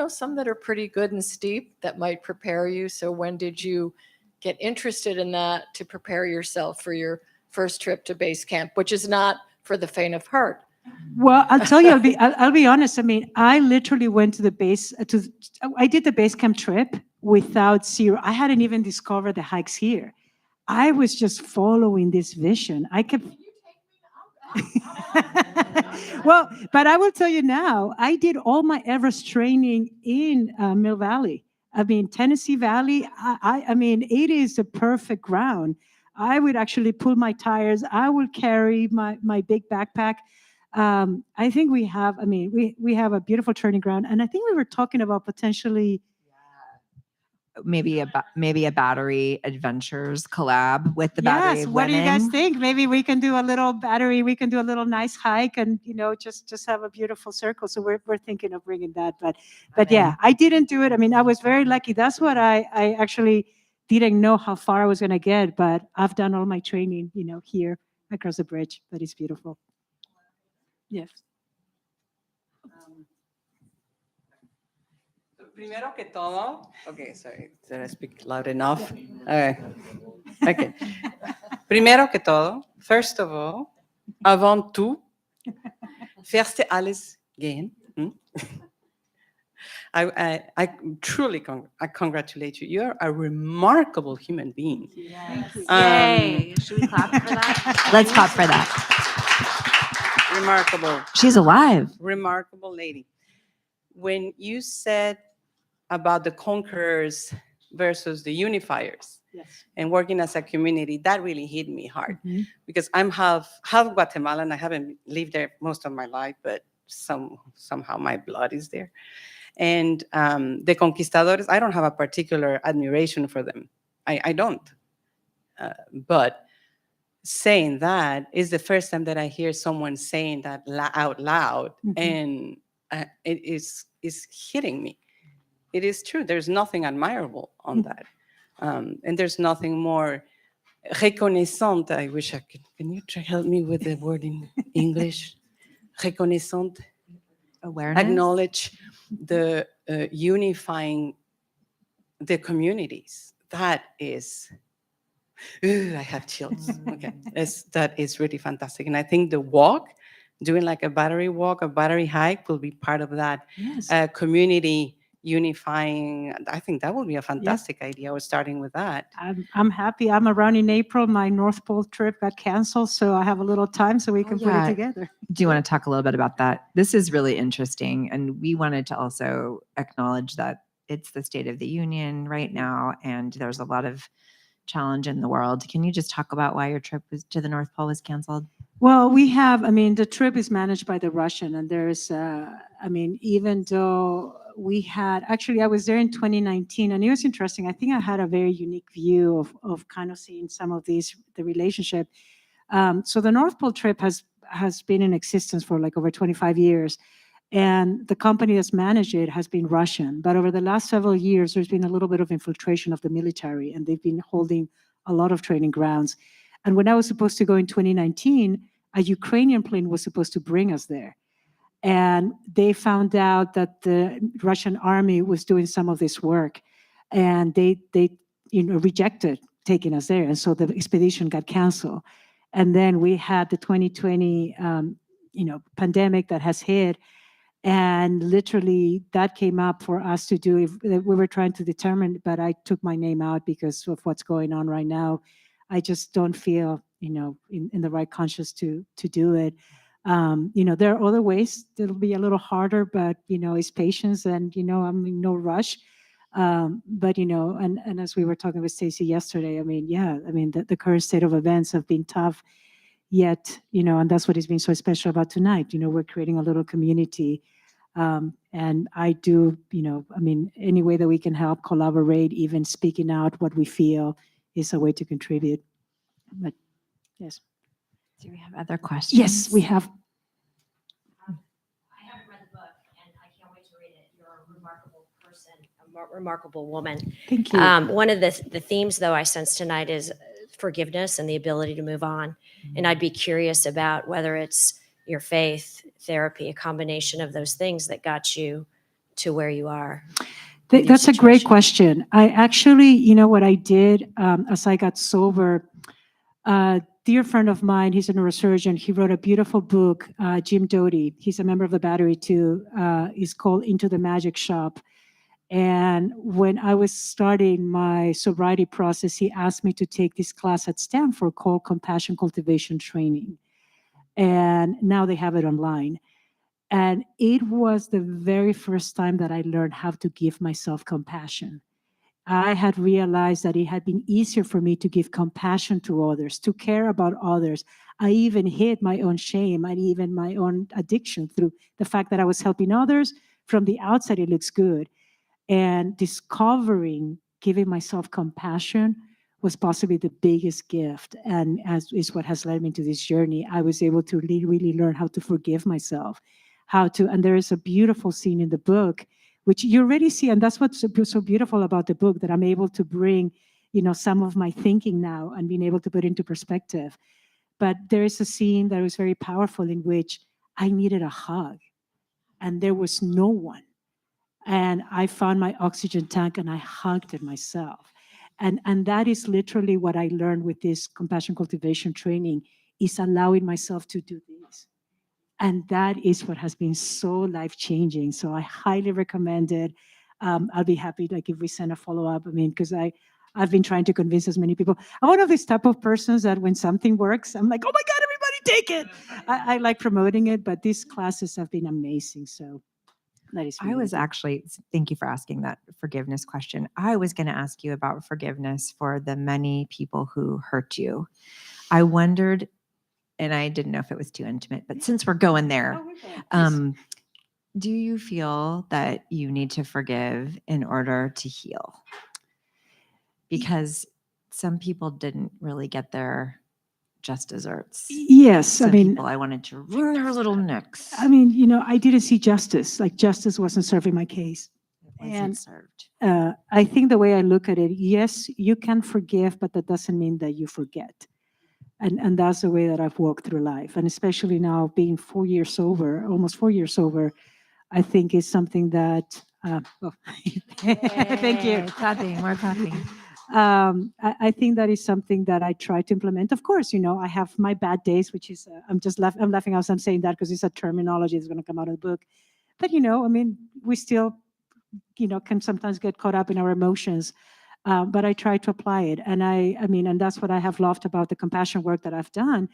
some that are pretty good and steep that might prepare you. So when did you get interested in that to prepare yourself for your first trip to base camp, which is not for the faint of heart? Well, I'll tell you, I'll be honest. I literally went to the base I did the base camp trip without zero. I hadn't even discovered the hikes here. I was just following this vision. I kept. Well, but I will tell you now, I did all my Everest training in Mill Valley. Tennessee Valley. It is the perfect ground. I would actually pull my tires. I would carry my big backpack. I think we have, we have a beautiful training ground, and I think we were talking about potentially maybe a Battery Adventures collab with the Battery Yes, women. what do you guys think? Maybe we can do a little Battery. We can do a little nice hike, and just have a beautiful circle. So we're thinking of bringing that, but yeah, I didn't do it. I was very lucky. That's what I actually didn't know how far I was going to get, but I've done all my training, here across the bridge. But it's beautiful. Yes. Primero que todo, okay, sorry, did I speak loud enough? Okay. Primero que todo, first of all, avant tout, first alles gehen. I truly congratulate you. You're a remarkable human being. Yay. Should we clap for that? Let's clap for that. Remarkable. She's alive. Remarkable lady. When you said about the conquerors versus the unifiers, Yes. and working as a community, that really hit me hard, Mhm. because I'm half Guatemalan. I haven't lived there most of my life, but somehow my blood is there. And the conquistadores, I don't have a particular admiration for them. I don't. But saying that is the first time that I hear someone saying that out loud, Mhm. and it is hitting me. It is true. There's nothing admirable on that. And there's nothing more reconnaissant. I wish I could. Can you help me with the word in English? Reconnaissant. Awareness. acknowledge the unifying the communities. That is, ooh, I have chills. Okay, that is really fantastic. And I think the walk, doing like a battery walk, a battery hike will be part of that Yes. community unifying. I think that would be a fantastic idea. We're starting with that. I'm happy. I'm around in April. My North Pole trip got canceled, so I have a little time so we can put yeah. it together. Do you want to talk a little bit about that? This is really interesting. And we wanted to also acknowledge that it's the State of the Union right now, and there's a lot of challenge in the world. Can you just talk about why your trip to the North Pole was canceled? Well, the trip is managed by the Russian, and there's, even though I was there in 2019, and it was interesting. I think I had a very unique view of kind of seeing some of the relationship. So the North Pole trip has been in existence for like over 25 years. And the company that's managed it has been Russian. But over the last several years, there's been a little bit of infiltration of the military, and they've been holding a lot of training grounds. And when I was supposed to go in 2019, a Ukrainian plane was supposed to bring us there. And they found out that the Russian army was doing some of this work, and they rejected taking us there. And so the expedition got canceled. And then we had the 2020 pandemic that has hit. And literally that came up for us to do. We were trying to determine, but I took my name out because of what's going on right now. I just don't feel, in the right conscience to do it. There are other ways that'll be a little harder, but, it's patience, and, I'm in no rush. But, and as we were talking with Stacy yesterday, the current state of events have been tough. Yet, and that's what has been so special about tonight. We're creating a little community. And I do, any way that we can help collaborate, even speaking out what we feel is a way to contribute. But yes. Do we have other questions? Yes, we have. I haven't read the book, and I can't wait to read it. You're a remarkable person, a remarkable woman. Thank you. One of the themes, though, I sense tonight is forgiveness and the ability to move on. And I'd be curious about whether it's your faith, therapy, a combination of those things that got you to where you are. That's a great question. I actually, what I did as I got sober, a dear friend of mine, he's a neurosurgeon. He wrote a beautiful book, Jim Doty. He's a member of the Battery too. It's called Into the Magic Shop. And when I was starting my sobriety process, he asked me to take this class at Stanford called Compassion Cultivation Training. And now they have it online. And it was the very first time that I learned how to give myself compassion. I had realized that it had been easier for me to give compassion to others, to care about others. I even hid my own shame and even my own addiction through the fact that I was helping others. From the outside, it looks good. And discovering giving myself compassion was possibly the biggest gift, and as is what has led me to this journey. I was able to really learn how to forgive myself, and there is a beautiful scene in the book, which you already see, and that's what's so beautiful about the book, that I'm able to bring, some of my thinking now and being able to put into perspective. But there is a scene that was very powerful in which I needed a hug, and there was no one. And I found my oxygen tank and I hugged it myself. And that is literally what I learned with this compassion cultivation training, is allowing myself to do this. And that is what has been so life-changing. So I highly recommend it. I'll be happy if we send a follow-up. Because I've been trying to convince as many people. I'm one of these type of persons that when something works, I'm like, oh my God, everybody take it. I like promoting it, but these classes have been amazing. So that is really good. Thank you for asking that forgiveness question. I was going to ask you about forgiveness for the many people who hurt you. I wondered, and I didn't know if it was too intimate, but since we're going there, do you feel that you need to forgive in order to heal? Because some people didn't really get their just desserts. Yes, Some people I wanted to wring their little necks. I didn't see justice. Justice wasn't serving my case. It wasn't served. I think the way I look at it, yes, you can forgive, but that doesn't mean that you forget. And that's the way that I've walked through life. And especially now being 4 years sober, almost 4 years sober, I think is something that, thank you. Yay, clapping, more clapping. I think that is something that I try to implement. Of course, I have my bad days, which is, I'm laughing as I'm saying that because it's a terminology that's going to come out of the book. But, I mean, we still, can sometimes get caught up in our emotions. But I try to apply it. And and that's what I have loved about the compassion work that I've done.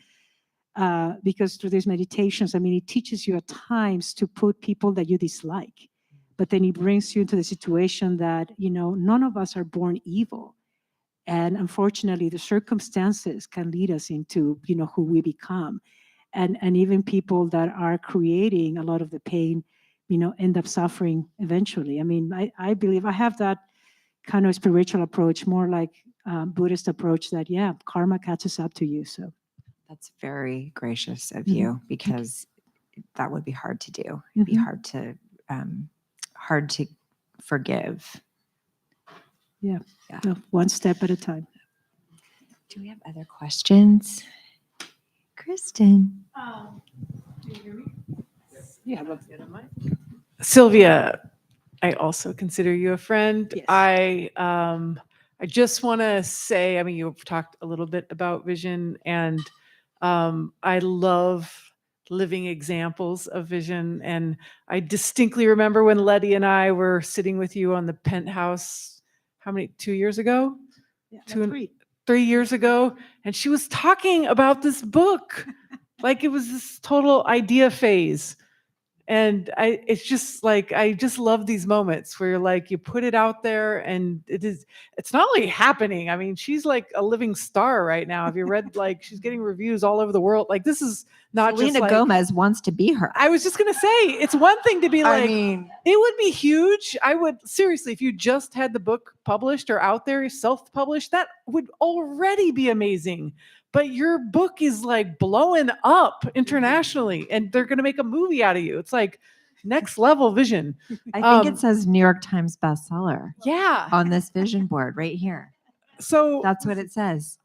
Because through these meditations, it teaches you at times to put people that you dislike, but then it brings you into the situation that, none of us are born evil. And unfortunately, the circumstances can lead us into, who we become. And even people that are creating a lot of the pain, end up suffering eventually. I believe I have that kind of spiritual approach, more like Buddhist approach that, yeah, karma catches up to you. So That's very gracious of Mhm. you, because that would be hard to do. It'd be Mhm. hard to forgive. Yeah. Yeah. No, one step at a time. Do we have other questions? Kristen. Yeah. Silvia, I also consider you a friend. Yes. I just want to say, you've talked a little bit about vision, and I love living examples of vision. And I distinctly remember when Letty and I were sitting with you on the penthouse, 2 years ago? Yeah, Two and- 3. 3 years ago, and she was talking about this book like it was this total idea phase. And it's just like, I just love these moments where you're like, you put it out there and it's not really happening. She's like a living star right now. Have you read, like, she's getting reviews all over the world. Like, this is not Selena just like, Gomez wants to be her. I was just going to say, it's one thing to be like, it would be huge. I would seriously, if you just had the book published or out there, self-published, that would already be amazing. But your book is like blowing up internationally, and they're going to make a movie out of you. It's like next level vision. I think it says New York Times bestseller Yeah. on this vision board right here. So That's what it says.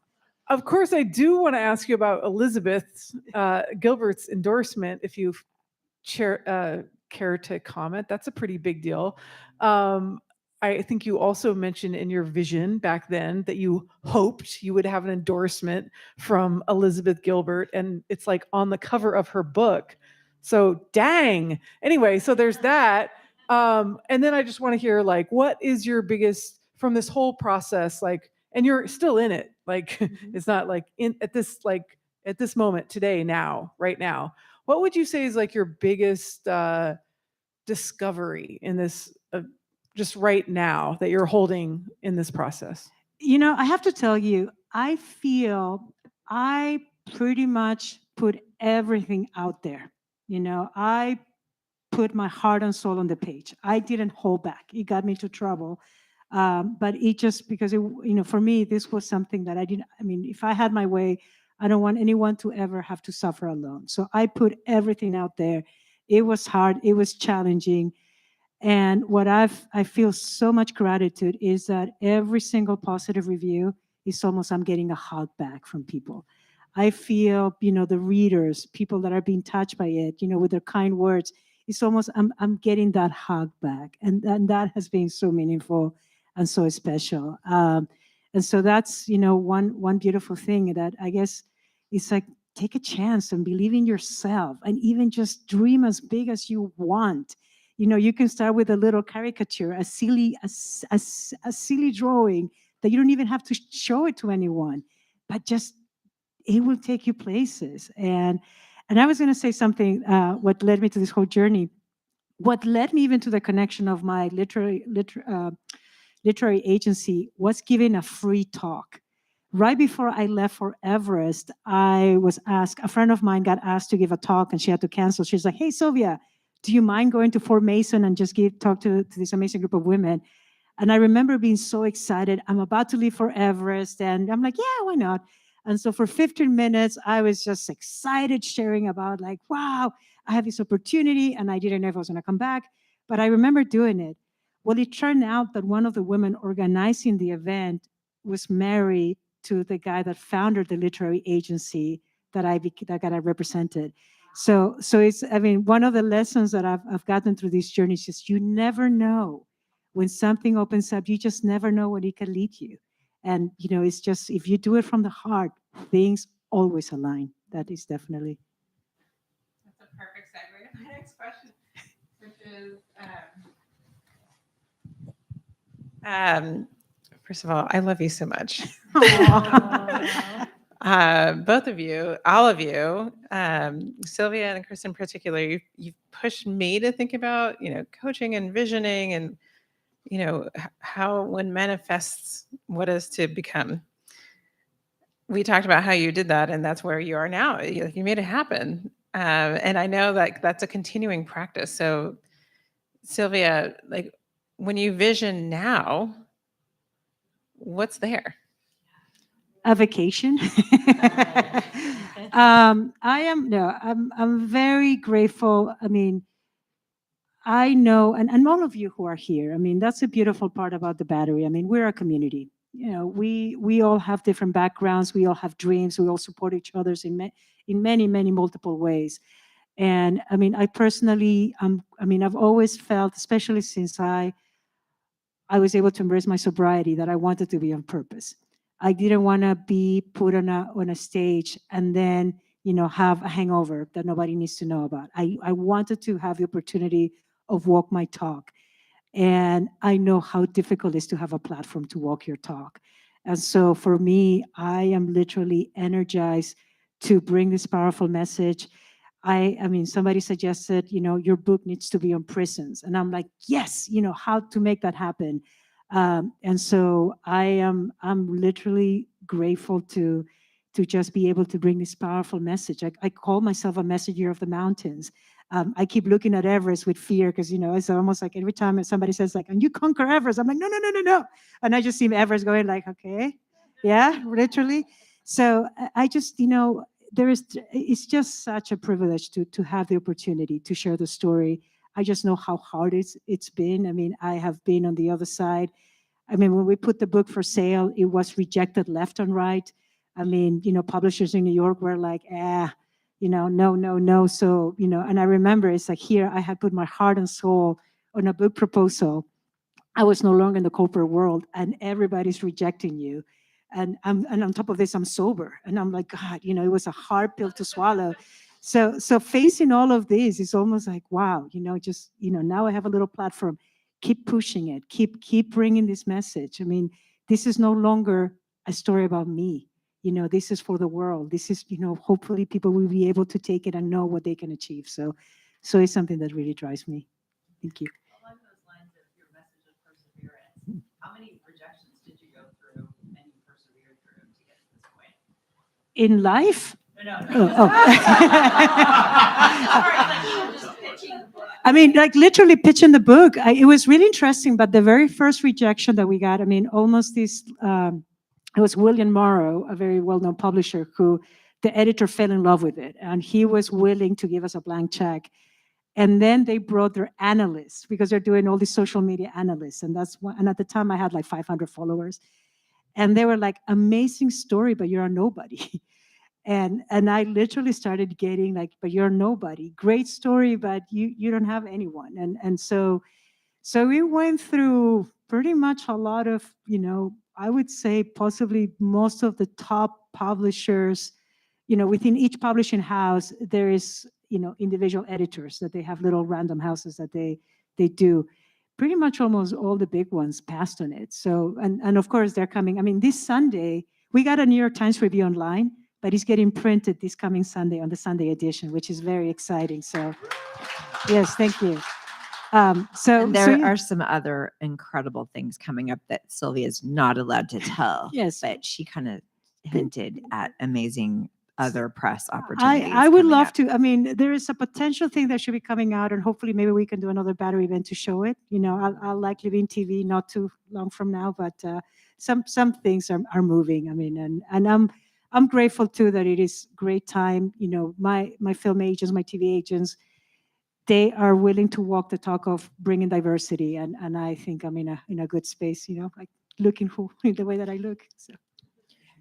of course, I do want to ask you about Elizabeth Gilbert's endorsement, if you care to comment. That's a pretty big deal. I think you also mentioned in your vision back then that you hoped you would have an endorsement from Elizabeth Gilbert, and it's like on the cover of her book. So dang. Anyway, so there's that. And then I just want to hear, like, what is your biggest from this whole process, like, and you're still in it, like, it's not like at this moment today, now, right now. What would you say is like your biggest discovery in this, just right now, that you're holding in this process? I have to tell you, I feel I pretty much put everything out there. I put my heart and soul on the page. I didn't hold back. It got me into trouble. But it just, because for me, this was something that I didn't, if I had my way, I don't want anyone to ever have to suffer alone. So I put everything out there. It was hard. It was challenging. And what I feel so much gratitude is that every single positive review is almost I'm getting a hug back from people. I feel, the readers, people that are being touched by it, with their kind words, it's almost I'm getting that hug back, and that has been so meaningful and so special. And so that's one beautiful thing that I guess it's like, take a chance and believe in yourself, and even just dream as big as you want. You can start with a little caricature, a silly drawing that you don't even have to show it to anyone, but just it will take you places. And I was going to say something. What led me to this whole journey, what led me even to the connection of my literary agency, was giving a free talk. Right before I left for Everest, I was asked. A friend of mine got asked to give a talk, and she had to cancel. She's like, "Hey, Silvia, do you mind going to Fort Mason and just talk to this amazing group of women?" And I remember being so excited. I'm about to leave for Everest, and I'm like, "Yeah, why not?" And so for 15 minutes, I was just excited, sharing about, like, wow, I have this opportunity, and I didn't know if I was going to come back, but I remember doing it. Well, it turned out that one of the women organizing the event was married to the guy that founded the literary agency that I represented. So it's, I mean, one of the lessons that I've gotten through this journey is just you never know when something opens up. You just never know what it can lead you. And, it's just, if you do it from the heart, things always align. That is definitely. That's a perfect segue to my next question, which is, first of all, I love you so much. Both of you, all of you, Sylvia and Chris in particular, you've pushed me to think about, coaching and visioning and, how one manifests what is to become. We talked about how you did that, and that's where you are now. You made it happen. And I know that that's a continuing practice. So Sylvia, like when you vision now, what's there? A vacation. I'm very grateful. I mean, I know, and all of you who are here, I mean, that's a beautiful part about the Battery. I mean, we're a community. We all have different backgrounds. We all have dreams. We all support each other's in many, many multiple ways. And I mean, I personally, I've always felt, especially since I was able to embrace my sobriety, that I wanted to be on purpose. I didn't want to be put on a stage and then, have a hangover that nobody needs to know about. I wanted to have the opportunity of walk my talk. And I know how difficult it is to have a platform to walk your talk. And so for me, I am literally energized to bring this powerful message. I mean, somebody suggested, your book needs to be on prisons. And I'm like, yes, how to make that happen. And so I'm literally grateful to just be able to bring this powerful message. I call myself a messenger of the mountains. I keep looking at Everest with fear because, it's almost like every time somebody says like, and you conquer Everest, I'm like, no, no, no, no, no. And I just see Everest going like, okay, yeah, literally. So I just, it's just such a privilege to have the opportunity to share the story. I just know how hard it's been. I mean, I have been on the other side. I mean, when we put the book for sale, it was rejected left and right. I mean, publishers in New York were like, no, no, no. So, and I remember it's like here, I had put my heart and soul on a book proposal. I was no longer in the corporate world and everybody's rejecting you. And on top of this, I'm sober. And I'm like, God, it was a hard pill to swallow. So facing all of this is almost like, wow, just, now I have a little platform. Keep pushing it. Keep bringing this message. I mean, this is no longer a story about me. This is for the world. This is, hopefully people will be able to take it and know what they can achieve. So it's something that really drives me. Thank you. Along those lines of your message of perseverance, how many rejections did you go through and you persevered through to get to this point? In life? No. I mean, like literally pitching the book. It was really interesting, but the very first rejection that we got, I mean, almost this, it was William Morrow, a very well-known publisher, who the editor fell in love with it. And he was willing to give us a blank check. And then they brought their analysts because they're doing all these social media analysts. And and at the time I had like 500 followers. And they were like, amazing story, but you're a nobody. And I literally started getting like, but you're nobody. Great story, but you don't have anyone. And so we went through pretty much a lot of, I would say possibly most of the top publishers, within each publishing house, there is, individual editors that they have little random houses that they do. Pretty much almost all the big ones passed on it. So, and of course they're coming. I mean, this Sunday, we got a New York Times review online, but it's getting printed this coming Sunday on the Sunday edition, which is very exciting. So yes, thank you. And there are some other incredible things coming up that Sylvia is not allowed to tell. Yes. But she kind of hinted at amazing other press opportunities. I would coming love up. to. I mean, there is a potential thing that should be coming out, and hopefully maybe we can do another Battery event to show it. I'll likely be in TV not too long from now, but some things are moving. I mean, and I'm grateful too that it is great time. My film agents, my TV agents, they are willing to walk the talk of bringing diversity, and I think I'm in a good space. Like looking the way that I look. So.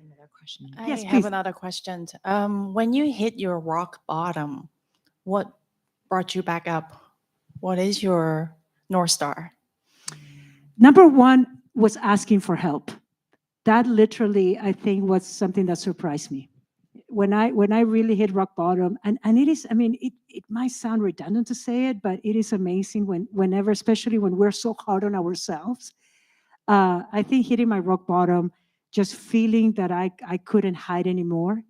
Another question. I Yes, have please. another question. When you hit your rock bottom, what brought you back up? What is your North Star? Number one was asking for help. That literally, I think, was something that surprised me. When I really hit rock bottom, and it is, I mean, it might sound redundant to say it, but it is amazing whenever, especially when we're so hard on ourselves. I think hitting my rock bottom, just feeling that I couldn't hide anymore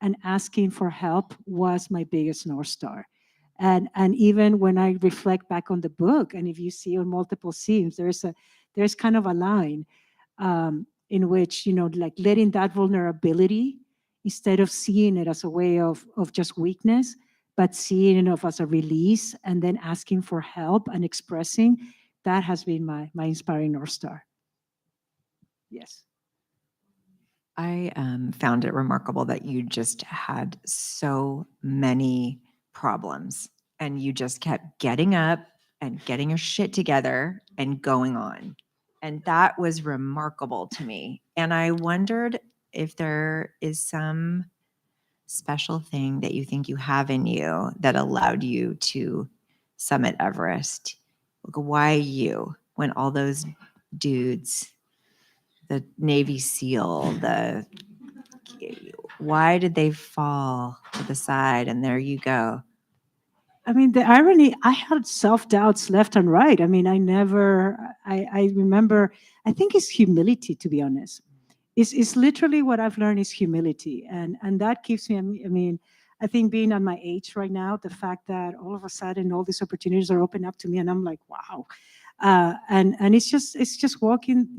and asking for help was my biggest North Star. And even when I reflect back on the book, and if you see on multiple scenes, there's kind of a line in which, like letting that vulnerability, instead of seeing it as a way of just weakness, but seeing it as a release and then asking for help and expressing, that has been my inspiring North Star. Yes. I found it remarkable that you just had so many problems and you just kept getting up and getting your shit together and going on. And that was remarkable to me. And I wondered if there is some special thing that you think you have in you that allowed you to summit Everest. Like, why you, when all those dudes, the Navy SEAL, why did they fall to the side? And there you go. I mean, the irony, I had self-doubts left and right. I mean, I remember, I think it's humility, to be honest. It's literally what I've learned is humility. And that keeps me, I mean, I think being at my age right now, the fact that all of a sudden all these opportunities are open up to me and I'm like, wow. And it's just walking,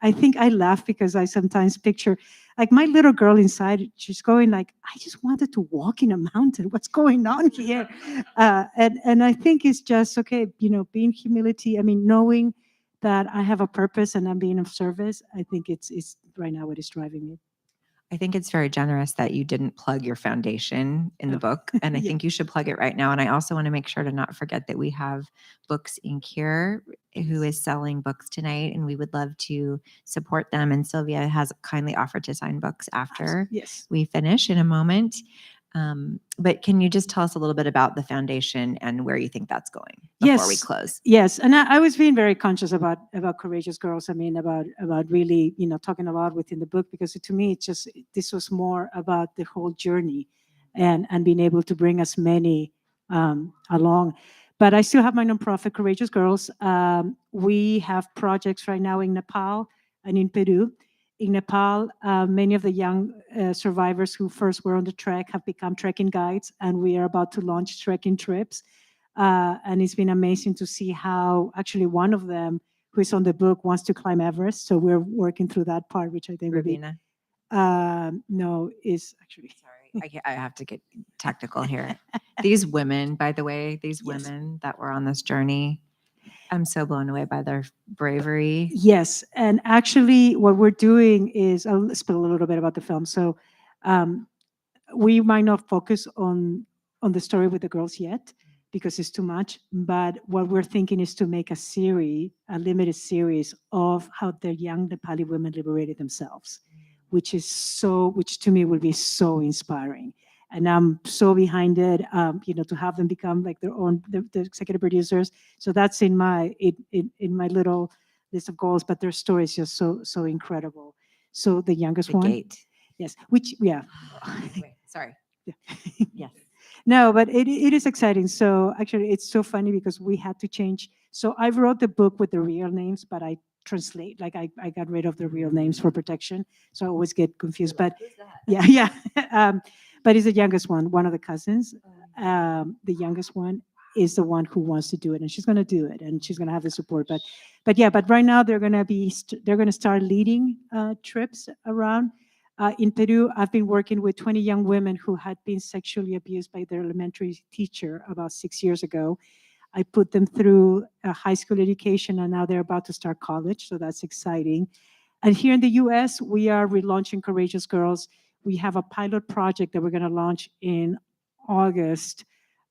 I think I laugh because I sometimes picture like my little girl inside, she's going like, I just wanted to walk in a mountain. What's going on here? And I think it's just, okay, being humility. I mean, knowing that I have a purpose and I'm being of service. I think it's right now what is driving me. I think it's very generous that you didn't plug your foundation in the book. And I Yeah. think you should plug it right now. And I also want to make sure to not forget that we have Books Inc. here who is selling books tonight. And we would love to support them. And Silvia has kindly offered to sign books after Yes. we finish in a moment. But can you just tell us a little bit about the foundation and where you think that's going before we Yes. close? Yes, and I was being very conscious about courageous girls. I mean, about really, talking a lot within the book, because to me, this was more about the whole journey, and being able to bring as many along. But I still have my nonprofit, Courageous Girls. We have projects right now in Nepal and in Peru. In Nepal, many of the young survivors who first were on the trek have become trekking guides, and we are about to launch trekking trips. And it's been amazing to see how actually one of them, who is on the book, wants to climb Everest. So we're working through that part, which I think will be. Ravina. No, is actually. Sorry, I have to get technical here. These women, by the way, Yes. women that were on this journey, I'm so blown away by their bravery. Yes, and actually, what we're doing is I'll spill a little bit about the film. So, we might not focus on the story with the girls yet because it's too much. But what we're thinking is to make a limited series of how the young Nepali women liberated themselves, which to me will be so inspiring. And I'm so behind it, to have them become like their own, the executive producers. So that's in my little list of goals. But their story is just so incredible. So the youngest The one, gate. yes, Wait, sorry. Yeah. Yes. No, but it is exciting. So actually, it's so funny because we had to change. So I wrote the book with the real names, but I translate, like I got rid of the real names for protection. So I always get confused. But yeah. But it's the youngest one of the cousins. The youngest one is the one who wants to do it, and she's going to do it, and she's going to have the support. But right now they're going to start leading trips around. In Peru, I've been working with 20 young women who had been sexually abused by their elementary teacher about 6 years ago. I put them through a high school education, and now they're about to start college, so that's exciting. And here in the US, we are relaunching Courageous Girls. We have a pilot project that we're going to launch in August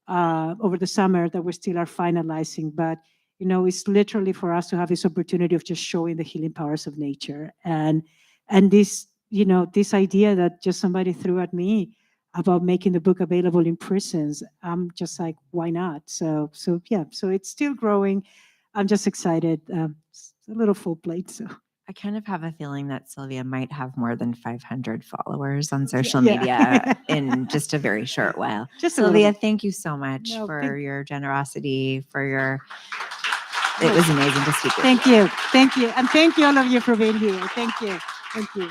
over the summer that we still are finalizing. But, it's literally for us to have this opportunity of just showing the healing powers of nature. And this, this idea that just somebody threw at me, about making the book available in prisons. I'm just like, why not? So yeah, so it's still growing. I'm just excited. It's a little full plate. So I kind of have a feeling that Sylvia might have more than 500 followers on social yeah. media in just a very short while. Just a little Sylvia, bit. thank you so much No, for your generosity, for your, it was amazing to speak with you. Thank you. And thank you all of you for being here. Thank you.